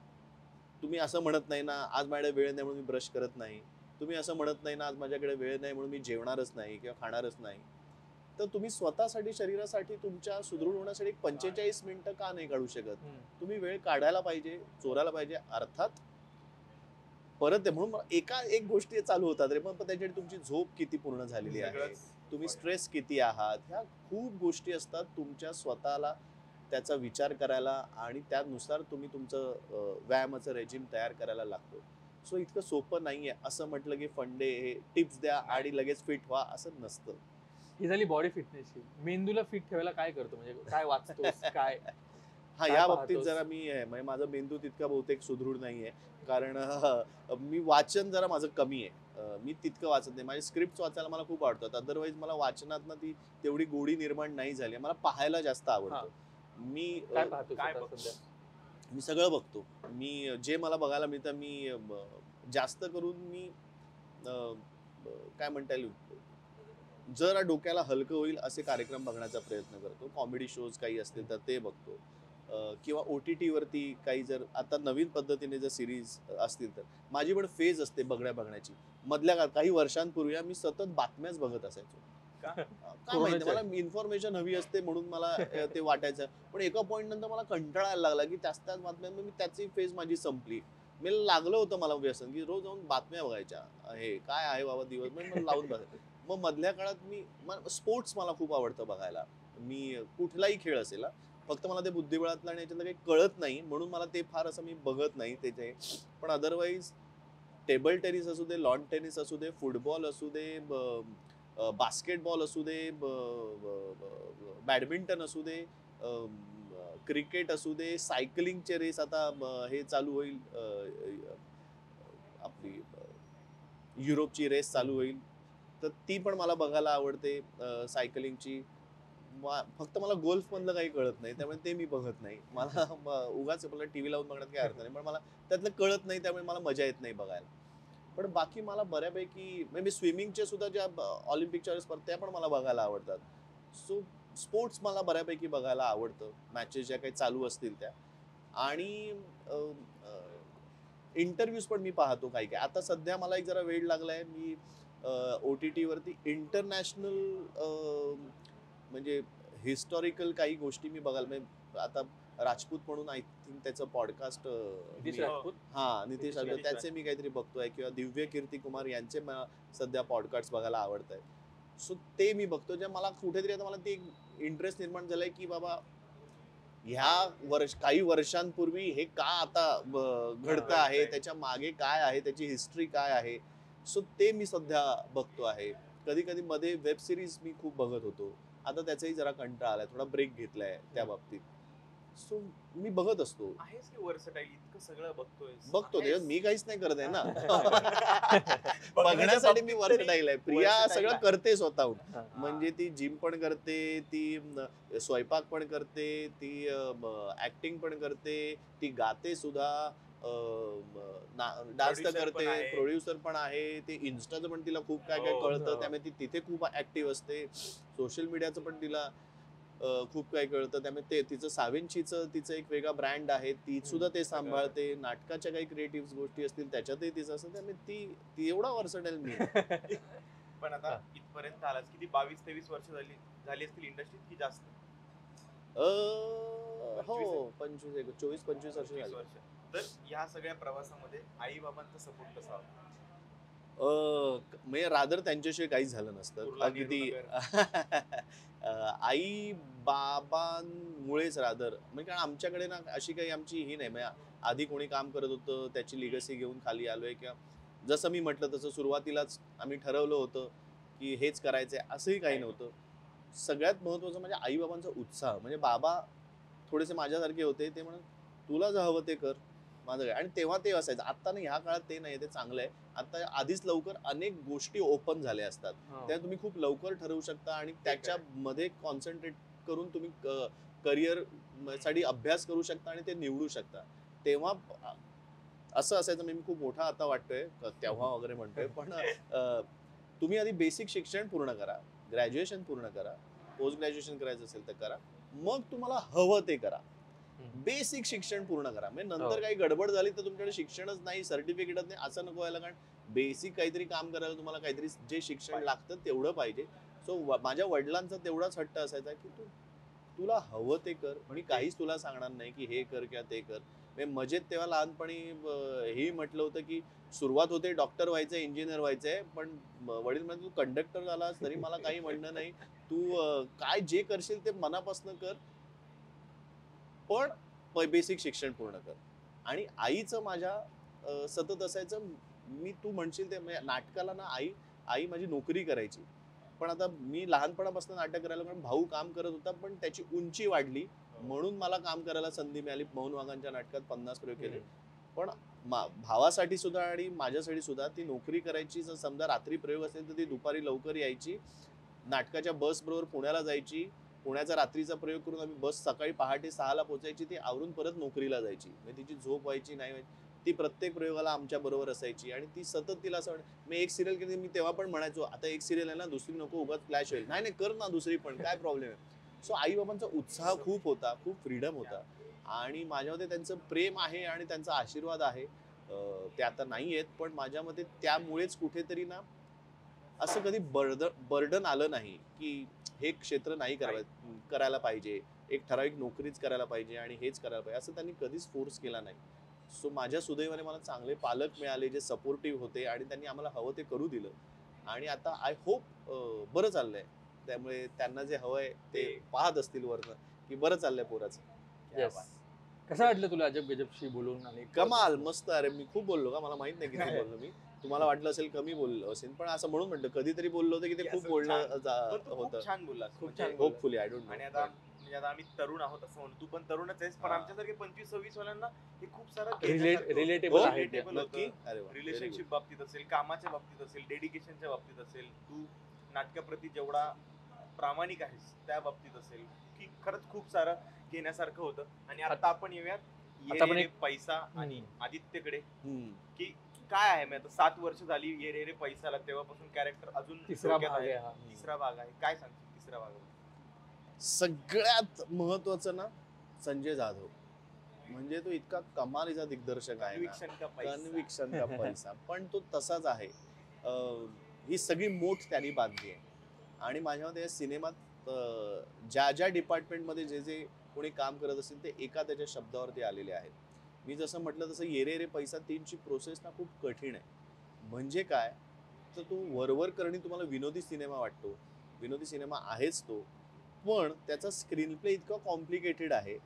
S1: तुम्ही असं म्हणत नाही ना, आज माझ्याकडे वेळ नाही म्हणून मी ब्रश करत नाही. तुम्ही असं म्हणत नाही ना, आज माझ्याकडे वेळ नाही म्हणून मी जेवणारच नाही किंवा खाणारच नाही. तर तुम्ही स्वतःसाठी, शरीरासाठी, तुमच्या सुदृढ होण्यासाठी 45 मिनिटं का नाही काढू शकत? तुम्ही वेळ काढायला पाहिजे, चोरायला पाहिजे. अर्थात परत आहे म्हणून एक गोष्टी चालू होतात रे, पण त्याच्यासाठी तुमची झोप किती पूर्ण झालेली आहे,
S3: सगळंच
S1: तुम्ही स्ट्रेस किती आहात, ह्या खूप गोष्टी असतात. तुमच्या स्वतःला त्याचा विचार करायला आणि त्यानुसार तुम्ही तुमचं व्यायामाचं रेजिम तयार करायला लागतो. सो इतकं सोपं नाहीये असं म्हटलं की फंडे हे टिप्स द्या आणि लगेच फिट व्हा, असं नसतं.
S2: ही झाली बॉडी फिटनेसची. मेंदूला फिट ठेवायला काय करतो, म्हणजे काय वाचतोस काय?
S1: हा,
S2: काय
S1: या बाबतीत
S2: पाहतोस?
S1: जरा मी म्हणजे माझा मेंदू तितका बहुतेक सुदृढ नाहीये. कारण मी वाचन जरा माझं कमी आहे. मी तितकं वाचत नाही. माझे स्क्रिप्ट वाचायला मला खूप आवडतात. अदरवाईज मला वाचनात ती तेवढी गोडी निर्माण नाही झाली. मला पाहायला जास्त आवडतं. मी
S2: काय पाहतोस
S3: काय
S2: आता
S3: बघतो?
S2: सध्या?
S1: मी सगळं बघतो. मी जे मला बघायला मिळतं मी जास्त करून मी अ, काय म्हणता येईल, जरा डोक्याला हलकं होईल असे कार्यक्रम बघण्याचा प्रयत्न करतो. कॉमेडी शोज काही असतील तर ते बघतो. किंवा OTT वरती काही जर आता नवीन पद्धतीने जर सिरीज असतील तर माझी पण फेज असते बघण्याची. मधल्या काळात काही वर्षांपूर्वी मी सतत बातम्याच बघत असायचो.
S3: का?
S1: काय माहिती मला इन्फॉर्मेशन हवी असते म्हणून मला ते वाटायचं. पण एका पॉईंट नंतर मला कंटाळायला लागला की त्याच बातम्यांमध्ये मी त्याची फेज माझी संपली. मी लागलं होतं मला व्यसन की रोज जाऊन बातम्या बघायच्या. हे काय आहे बाबा दिवस मला लावून बघायचं. मग मधल्या काळात मी स्पोर्ट्स मला खूप आवडतं बघायला. मी कुठलाही खेळ असेल हा. फक्त मला ते बुद्धिबळातलं आणि याच्यातलं काही कळत नाही म्हणून मला ते फार असं मी बघत नाही त्याचे. पण अदरवाईज टेबल टेनिस असू दे, लॉन टेनिस असू दे, फुटबॉल असू दे, बास्केटबॉल असू दे, बॅडमिंटन असू दे, क्रिकेट असू दे, सायकलिंगचे रेस आता हे चालू होईल, आपली युरोपची रेस चालू होईल तर ती पण मला बघायला आवडते सायकलिंगची. फक्त मला गोल्फ मधलं काही कळत नाही, त्यामुळे ते मी बघत नाही. मला उगाच मला टीव्ही लावून बघण्यात काही अर्थ नाही, पण मला त्यातलं कळत नाही, त्यामुळे मला मजा येत नाही बघायला. पण बाकी मला बऱ्यापैकी म्हणजे स्विमिंगच्या सुद्धा ज्या ऑलिम्पिकच्या स्पर्धा पण मला बघायला आवडतात. सो स्पोर्ट्स मला बऱ्यापैकी बघायला आवडतं, मॅचेस ज्या काही चालू असतील त्या. आणि इंटरव्ह्यूज पण मी पाहतो काही काही. आता सध्या मला एक जरा वेळ लागलाय, मी OTT वरती इंटरनॅशनल म्हणजे हिस्टॉरिकल काही गोष्टी मी बघायला म्हणजे आता राजपूत म्हणून आय थिंक त्याचं पॉडकास्ट
S2: नितीश राजपूत.
S1: नितीश राजपूत त्याचे मी काहीतरी बघतोय, किंवा दिव्य कीर्ती कुमार यांचे मला सध्या पॉडकास्ट बघायला आवडत आहे. सो ते मी बघतो, जे मला कुठेतरी आता मला ते इंटरेस्ट निर्माण झालाय की बाबा ह्या काही वर्षांपूर्वी हे का आता घडतं आहे, त्याच्या मागे काय आहे, त्याची हिस्ट्री काय आहे. सो ते मी सध्या बघतो आहे. कधी कधी मध्ये वेब सिरीज मी खूप बघत होतो, आता त्याचाही जरा कंटाळा आलाय, थोडा ब्रेक घेतलाय त्या बाबतीत. सो मी बघत असतो.
S3: आहेस की वर्सटाईल, इतकं सगळं बघतोय.
S1: बघतो ते, मी काहीच नाही करत आहे ना. बघण्यासाठी मी वर्सटाईल आहे. प्रिया सगळं करते स्वतःहून. म्हणजे ती जिम पण करते, ती स्वयंपाक पण करते, ती ऍक्टिंग पण करते, ती गाते सुद्धा, डान्स तर करते, प्रोड्युसर पण आहे, ते इन्स्टाचं पण तिला खूप काय काय कळतं, त्यामुळे ती तिथे खूप ऍक्टिव्ह असते. सोशल मीडियाचं पण तिला खूप काही कळतं, त्यामुळे ते तिचं सावेंशीचं तिचं एक वेगळा ब्रँड आहे, ती सुद्धा ते सांभाळते. नाटकाच्या काही क्रिएटिव्ह गोष्टी असतील त्याच्यातही तिचं असतं, त्यामुळे ती एवढा वर्सटाईल मी.
S3: पण आता इथपर्यंत आलास, किती 22-23 वर्ष झाली असतील इंडस्ट्रीत की जास्त?
S1: हो, 24-25 वर्ष झाली.
S3: तर या सगळ्या प्रवासामध्ये आई बाबांचा सपोर्ट कसा होता?
S1: म्हणजे रादर त्यांच्याशिवाय काहीच झालं नसतं अगदी. आई बाबांमुळेच रादर, म्हणजे कारण आमच्याकडे ना अशी काही आमची ही नाही, म्हणजे आधी कोणी काम करत होतं त्याची लिगसी घेऊन खाली आलोय, किंवा जसं मी म्हटलं तसं सुरुवातीलाच आम्ही ठरवलं होतं की हेच करायचंय, असंही काही नव्हतं. सगळ्यात महत्वाचं म्हणजे आई बाबांचा उत्साह. म्हणजे बाबा थोडेसे माझ्यासारखे होते, ते म्हणत तुला जे हवं ते कर, माझं काय. आणि तेव्हा ते असायचं, आता नाही, ह्या काळात ते नाही, ते चांगलं आहे. आता आधीच लवकर अनेक गोष्टी ओपन झाल्या असतात, त्या तुम्ही खूप लवकर ठरवू शकता आणि त्याच्यामध्ये कॉन्सन्ट्रेट करून तुम्ही करिअर साठी अभ्यास करू शकता आणि ते निवडू शकता. तेव्हा असं असायचं. मी खूप मोठा आता वाटतोय, तेव्हा वगैरे म्हणतोय, पण तुम्ही आधी बेसिक शिक्षण पूर्ण करा, ग्रॅज्युएशन पूर्ण करा, पोस्ट ग्रॅज्युएशन करायचं असेल तर करा, मग तुम्हाला हवं ते करा. बेसिक शिक्षण पूर्ण करा, म्हणजे नंतर काही गडबड झाली तर तुमच्याकडे शिक्षणच नाही, सर्टिफिकेटच नाही, असं नको व्हायला. कारण बेसिक काहीतरी काम करायला तुम्हाला काहीतरी जे शिक्षण लागतं तेवढं पाहिजे. सो माझ्या वडिलांचा तेवढाच हट्ट असायचा की तुला हवं ते कर, मी काहीच तुला सांगणार नाही की हे कर किंवा ते कर. मजेत तेव्हा लहानपणी हेही म्हटलं होतं की सुरुवात होते डॉक्टर व्हायचंय, इंजिनियर व्हायचंय, पण वडील म्हणजे तू कंडक्टर झालास तरी मला काही म्हणणं नाही, तू काय जे करशील ते मनापासून कर, पण बेसिक शिक्षण पूर्ण कर. आणि आईचं माझ्या सतत असायचं, मी तू म्हणशील ते नाटकाला ना आई माझी नोकरी करायची, पण आता मी लहानपणापासून नाटक करायला, कारण भाऊ काम करत होता पण त्याची उंची वाढली म्हणून मला काम करायला संधी मिळाली. मोहन वाघांच्या नाटकात 50 प्रयोग केले. पण भावासाठी सुद्धा आणि माझ्यासाठी सुद्धा ती नोकरी करायची. जर समजा रात्री प्रयोग असेल तर ती दुपारी लवकर यायची, नाटकाच्या बस बरोबर पुण्याला जायची, पुण्याचा रात्रीचा प्रयोग करून आम्ही बस सकाळी पहाटे 6ला पोहोचायची, ती आवरून परत नोकरीला जायची. म्हणजे तिची झोप व्हायची नाही व्हायची, ती प्रत्येक प्रयोगाला आमच्या बरोबर असायची. आणि ती सतत तिला असं मी एक सिरियल केली, मी तेव्हा पण म्हणायचो आता एक सिरियल आहे ना, दुसरी नको, उगाच फ्लॅश होईल. नाही कर ना दुसरी पण, काय प्रॉब्लेम आहे. सो आई बाबांचा उत्साह खूप होता, खूप फ्रीडम होता, आणि माझ्यामध्ये त्यांचं प्रेम आहे आणि त्यांचा आशीर्वाद आहे. ते आता नाही आहेत, पण माझ्या मते त्यामुळेच कुठेतरी ना असं कधी बर्डन आलं नाही की हे क्षेत्र नाही करायला पाहिजे, एक ठराविक नोकरीच करायला पाहिजे आणि हेच करायला पाहिजे, असं त्यांनी कधीच फोर्स केला नाही. सो माझ्या सुदैवाने मला चांगले पालक मिळाले, जे सपोर्टिव्ह होते, आणि त्यांनी आम्हाला हवं ते करू दिलं. आणि आता आय होप बरं चाललंय. त्यामुळे त्यांना जे हवंय ते पाहत असतील वरनं की बरं चाललंय पोराचं.
S2: कसं वाटलं तुला अजब गजबशी बोलून? आणि
S1: कमाल, मस्त. अरे मी खूप बोललो का, मला माहित नाही किती बोललो मी. तुम्हाला वाटलं असेल कमी बोललो असेल, पण असं म्हणून म्हणतो कधीतरी बोललो होतं की ते खूप बोलणं होतं.
S3: छान बोललास,
S2: खूप छान.
S1: Hopefully, I don't know.
S3: आणि आता म्हणजे आता आम्ही तरुण आहोत असं म्हणतो, तू पण तरुणच आहेस, पण आमच्यासारखे 25-26 वाल्यांना हे खूप सारं
S2: रिलेटेबल आहे.
S3: रिलेशनशिप बाबतीत असेल, कामाच्या बाबतीत असेल, डेडिकेशनच्या बाबतीत असेल, तू नाटकाप्रती जेवढा प्रामाणिक आहेस त्या बाबतीत असेल की खरंच खूप सारं घेण्यासारखं होतं. आणि आता आपण येऊयात
S2: आता आपण
S3: ये रे
S2: एक-
S3: पैसा आणि आदित्यकडे,
S1: हम्म.
S3: की काय आहे. मी आता 7 वर्ष झाली ये रे पैसाला, तेव्हापासून कॅरेक्टर अजून
S2: तिसरा
S3: डोक्यात
S2: भाग
S3: आहे.
S2: आहे हा.
S3: तिसरा भाग आहे, काय सांगशील तिसरा भाग?
S1: सगळ्यात महत्वाचं ना संजय जाधव, म्हणजे तो इतका कमालीचा दिग्दर्शक आहे ना.
S3: कन्व्हिक्शन का पैसा.
S1: कन्व्हिक्शन का पैसा, पण तो तसाच आहे. ही सगळी मोठ त्यांनी बांधली आहे. आणि माझ्या मते या सिनेमात ज्या ज्या डिपार्टमेंटमध्ये जे जे कोणी काम करत असेल ते एका त्याच्या शब्दावरती आलेले आहेत. मी जसं म्हटलं तसं ये रे पैसा 3ची प्रोसेस ना खूप कठीण आहे. म्हणजे काय, तर तो वरवर करणी तुम्हाला विनोदी सिनेमा वाटतो, विनोदी सिनेमा आहेच तो, पण त्याचा स्क्रीन प्ले इतका कॉम्प्लिकेटेड आहे.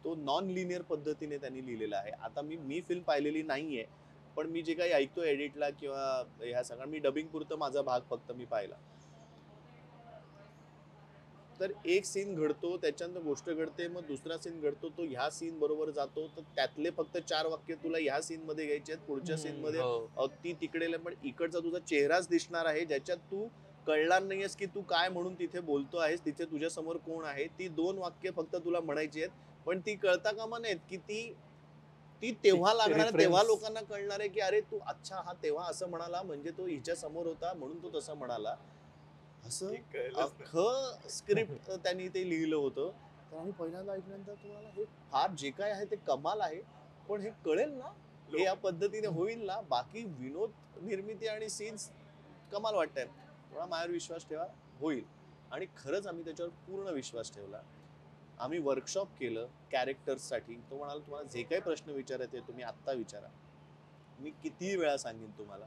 S1: तो नॉन लिनियर पद्धतीने त्यांनी लिहिलेला आहे. आता मी फिल्म पाहिलेली नाहीये, पण मी जे काही ऐकतो एडिटला किंवा ह्या सगळ्या, मी डबिंग पुरतं माझा भाग फक्त मी पाहिला. तर एक सीन घडतो, त्याच्यानंतर गोष्ट घडते, मग दुसरा सीन घडतो, तो ह्या सीन बरोबर जातो, तर त्यातले फक्त 4 वाक्य तुला ह्या सीन मध्ये घ्यायचे आहेत, पुढच्या सीन मध्ये
S2: हो.
S1: ती तिकडे, पण इकडचा तुझा चेहराच दिसणार आहे ज्याच्यात तू कळणार नाहीयेस की तू काय म्हणून तिथे बोलतो आहेस, तिथे तुझ्या समोर कोण आहे. ती 2 वाक्य फक्त तुला म्हणायची आहेत, पण ती कळता कामा नाहीत की ती ती तेव्हा लागणार आहे,
S2: Reference.
S1: तेव्हा लोकांना कळणार आहे की अरे तू अच्छा हा तेव्हा असं म्हणाला, म्हणजे तो हिच्या समोर होता म्हणून तो तसं म्हणाला. असं अख्खं स्क्रिप्ट त्यांनी ते लिहिलं होतं. तर आम्ही पहिल्यांदा ऐकल्यानंतर तुम्हाला हे फार जे काय आहे ते कमाल आहे, पण हे कळेल ना, हे या पद्धतीने होईल ना, बाकी विनोद निर्मिती आणि सीन्स कमाल वाटतंय, थोडा माझ्यावर विश्वास ठेवा, होईल. आणि खरंच आम्ही त्याच्यावर पूर्ण विश्वास ठेवला. आम्ही वर्कशॉप केलं कॅरेक्टर्ससाठी. तो म्हणाला तुम्हाला जे काही प्रश्न विचारायचे तुम्ही आत्ता विचारा, मी किती वेळा सांगेन तुम्हाला.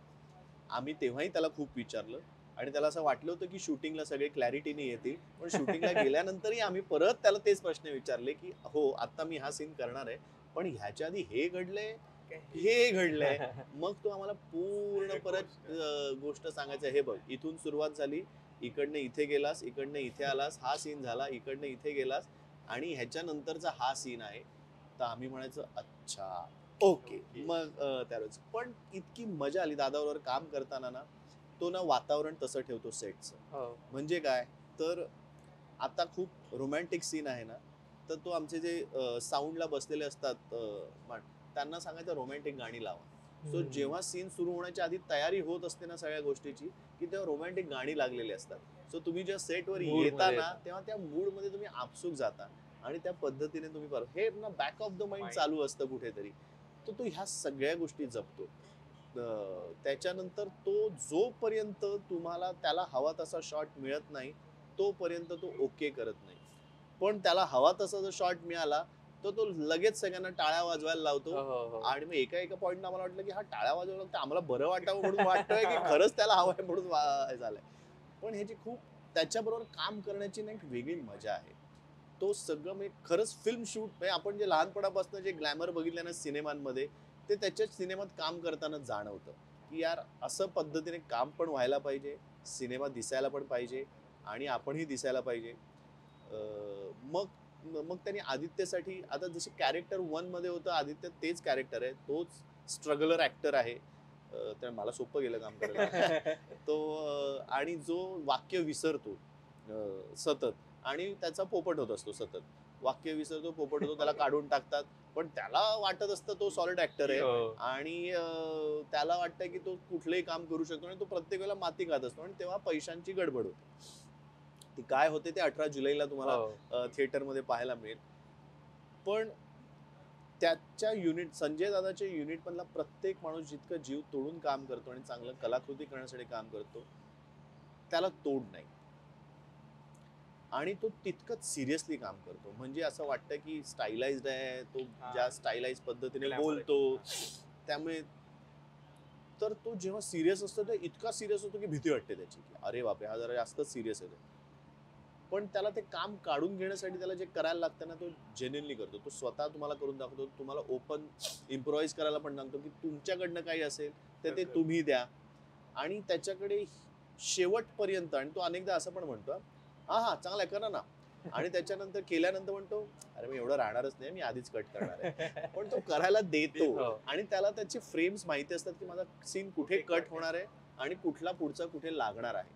S1: आम्ही तेव्हाही त्याला खूप विचारलं आणि त्याला असं वाटलं होतं की शूटिंगला सगळे क्लॅरिटीने येतील, पण शूटिंगला गेल्यानंतरही आम्ही परत त्याला तेच प्रश्न विचारले की हो आता मी हा सीन करणार आहे, पण ह्याच्या आधी हे घडलंय, हे घडलंय. मग तो आम्हाला पूर्ण परत गोष्ट सांगायचं, हे बघ इथून सुरुवात झाली, इकडनं इथे गेलास, इकडनं इथे आलास, हा सीन झाला, इकडनं इथे गेलास आणि ह्याच्यानंतरचा हा सीन आहे. तर आम्ही म्हणायचं अच्छा ओके. मग त्यावेळेस पण इतकी मजा आली दादाबरोबर काम करताना ना. तो ना वातावरण तसं ठेवतो सेटचं.
S2: हो.
S1: म्हणजे काय, तर आता खूप रोमॅन्टिक सीन आहे ना, तर तो आमचे जे साऊंडला बसलेले असतात त्यांना सांगायचं रोमॅन्टिक गाणी लावा. सो जेव्हा सीन सुरू होण्याच्या आधी तयारी होत असते ना सगळ्या गोष्टीची, की तेव्हा रोमॅन्टिक गाणी लागलेली असतात. सो तुम्ही जेव्हा सेटवर
S2: Mood
S1: येता
S2: मध्ये
S1: ना, तेव्हा त्या मूड मध्ये तुम्ही आपसूक जाता आणि त्या पद्धतीने तुम्ही हे ना back of the mind
S3: Mind.
S1: चालू असतं कुठेतरी. तर तो ह्या सगळ्या गोष्टी जपतो. त्याच्यानंतर तो जोपर्यंत तुम्हाला त्याला हवा तसा शॉट मिळत नाही, तोपर्यंत तो ओके करत नाही. पण त्याला हवा तसा जर शॉट मिळाला तर तो लगेच सगळ्यांना टाळ्या वाजवायला लावतो.
S2: हो.
S1: आणि मग एका पॉइंट आम्हाला वाटलं की हा टाळ्या वाजवायला लागतो, आम्हाला बरं वाटावं म्हणून वाटतंय की खरंच त्याला हवंय म्हणून झालंय. पण ह्याची खूप त्याच्याबरोबर काम करण्याची ना एक वेगळी मजा आहे. तो सगळं म्हणजे खरंच फिल्म शूट, म्हणजे आपण जे लहानपणापासून जे ग्लॅमर बघितलं ना सिनेमांमध्ये, ते त्याच्या सिनेमात काम करताना जाणवतं की यार असं पद्धतीने काम पण व्हायला पाहिजे, सिनेमा दिसायला पण पाहिजे आणि आपणही दिसायला पाहिजे. मग मग त्यांनी आदित्यसाठी, आता जसे कॅरेक्टर 1 मध्ये होतं आदित्य तेच कॅरेक्टर आहे, तोच स्ट्रगलर ऍक्टर आहे. तर मला सोपं गेलं काम करायला. तो आणि जो वाक्य विसरतो सतत आणि त्याचा पोपट होत असतो सतत. वाक्य विसरतो, पोपट होतो, त्याला काढून टाकतात. पण त्याला वाटत असतं तो सॉलिड ऍक्टर आहे
S2: हो.
S1: आणि त्याला वाटतं की तो कुठलंही काम करू शकतो आणि तो प्रत्येक वेळेला माती खात असतो आणि तेव्हा पैशांची गडबड होते. ती काय होते ते 18 जुलैला तुम्हाला
S2: हो.
S1: थिएटरमध्ये पाहायला मिळेल. पण त्याच्या युनिट, संजय दादाच्या युनिट मधला प्रत्येक माणूस जितकं जीव तोडून काम करतो आणि चांगलं कलाकृती करण्यासाठी काम करतो, त्याला तोड नाही. आणि तो तितकंच सिरियसली काम करतो. म्हणजे असं वाटतं की स्टाईलाइज्ड आहे तो, ज्या स्टाईलाइज पद्धतीने
S3: Glamour
S1: बोलतो,
S3: आहे.
S1: त्यामुळे तर तो जेव्हा सिरियस असतो तर इतका सिरियस होतो की भीती वाटते त्याची, की अरे बापरे हा जरा जास्तच सिरियस आहे. पण त्याला ते काम काढून घेण्यासाठी त्याला जे करायला लागतं ना, तो जेन्युइनली करतो. तो स्वतः तुम्हाला करून दाखवतो, तुम्हाला ओपन इम्प्रोवाइज करायला पण सांगतो की तुमच्याकडनं काही असेल तर ते तुम्ही द्या. आणि त्याच्याकडे शेवटपर्यंत, आणि तो अनेकदा असं पण म्हणतो हा हा चांगला आहे करा ना, आणि त्याच्यानंतर केल्यानंतर म्हणतो अरे मी एवढं राहणारच नाही, मी आधीच कट करणार आहे. पण तो करायला देतो
S2: हो.
S1: आणि त्याला त्याचे फ्रेम्स माहिती असतात की माझा सीन कुठे कट होणार आहे आणि कुठला पुढचा कुठे लागणार आहे.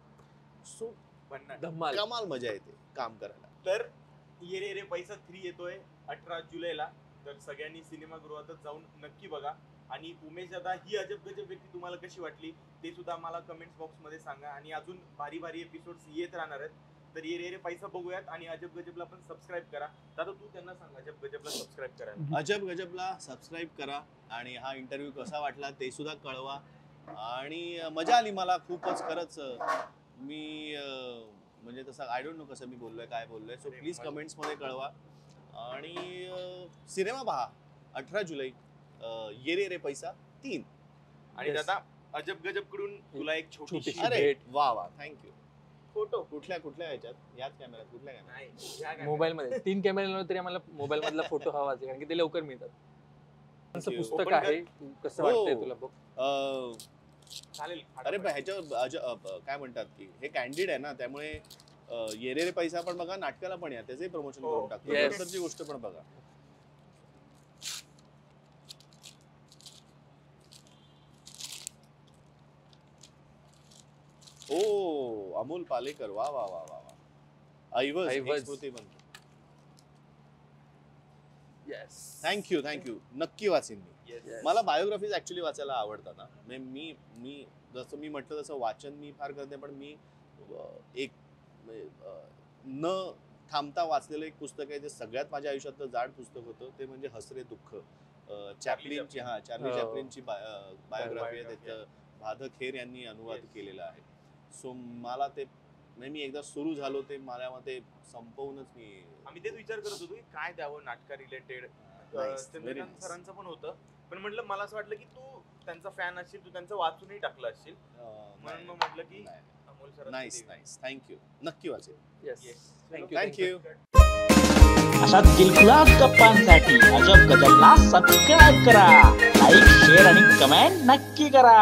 S1: सो
S3: भन्नाट.
S2: धम्माल.
S1: कमाल मजा येते काम करायला.
S3: तर ये रे रे पैसा 3 येतोय 18 जुलैला. तर सगळ्यांनी सिनेमागृहातच जाऊन नक्की बघा. आणि उमेश दादा ही अजब गजब व्यक्ती तुम्हाला कशी वाटली ते सुद्धा मला कमेंट्स बॉक्स मध्ये सांगा. आणि अजून भारी भारी एपिसोड्स येत राहणार आहेत. तर ये रे रे पैसा बघूयात आणि अजब गजबला पण सबस्क्राईब करा. दादा तू त्यांना सांग अजब गजबला सबस्क्राईब करायला.
S1: अजब गजबला सबस्क्राईब करा आणि हा इंटरव्ह्यू कसा वाटला ते सुद्धा कळवा. आणि मजा आली मला खूपच खरंच. मी म्हणजे तसं आय डोंट नो कसं मी बोललोय काय बोललोय. सो प्लीज कमेंट्स मध्ये कळवा. आणि सिनेमा पहा 18 जुलै ये रे रे पैसा 3.
S3: आणि
S2: Yes.
S3: दादा अजब गजब कडून तुला एक छोटीशी
S2: छोटीशी
S1: अरे
S2: भेट.
S1: वा वा थँक्यू.
S3: फोटो
S1: कुठल्या ह्याच्यात याच कॅमेऱ्यात कुठल्या कॅमेऱ्यात?
S3: नाही ह्या काय
S2: मोबाईल मध्ये 3 कॅमेरे लावले तरी आम्हाला मोबाईल मधला फोटो हवा आहे कारण की ते लवकर मिळतात. असं
S1: Thank you.
S2: पुस्तक
S3: Open कर.
S2: आहे कसं
S1: हो.
S2: वाटतंय तुला बघ.
S3: चालेल.
S1: अरे पण ह्याच्यावर काय म्हणतात की हे कॅन्डिड आहे ना त्यामुळे ये रे रे पैसा पण बघा नाटकाला पण या त्याचंही प्रमोशन
S3: हो.
S1: करून टाकतो.
S2: Yes.
S1: नंतरची गोष्ट पण बघा. ओ अमोल पालेकर वा वा वा वा वा. ऐवज
S2: ऐवज.
S1: स्मृती बनतो.
S2: Yes.
S1: थँक्यू नक्की वाचीन मी.
S3: Yes.
S1: मला बायोग्राफीज ऍक्च्युली वाचायला आवडतात ना. मी जसं मी म्हटलं तसं वाचन मी फार करते पण मी एक न थांबता वाचलेलं एक पुस्तक आहे जे सगळ्यात माझ्या आयुष्यातलं जाड पुस्तक होतं ते म्हणजे हसरे दुःख. चॅप्लिनची चार्ली
S2: हो.
S1: चॅप्लिनची बायोग्राफी आहे. त्याचं भाद खेर यांनी अनुवाद
S3: Yes.
S1: केलेला आहे. सो मला ते मी एकदा सुरू झालो ते मला मग ते संपवूनच मी
S3: आम्ही तेच विचार करत होतो की काय द्यावं नाटका related.
S1: Nice, very
S3: Chandrakant
S1: nice.
S3: सरांचं पण होतं पण म्हटलं मला असं वाटलं की तू त्यांचा फॅन असशील तू त्यांचं वाचूनही टाकलं असशील म्हणून मग म्हटलं की अमोल सर
S1: नाईस थँक्यू नक्की वाचेल.
S2: Yes.
S3: Yes.
S2: Thank you.
S1: Thank you.
S4: अशा दिलखुलास गप्पांसाठी अजब गजबला सबस्क्राईब करा. लाईक शेअर आणि कमेंट नक्की करा.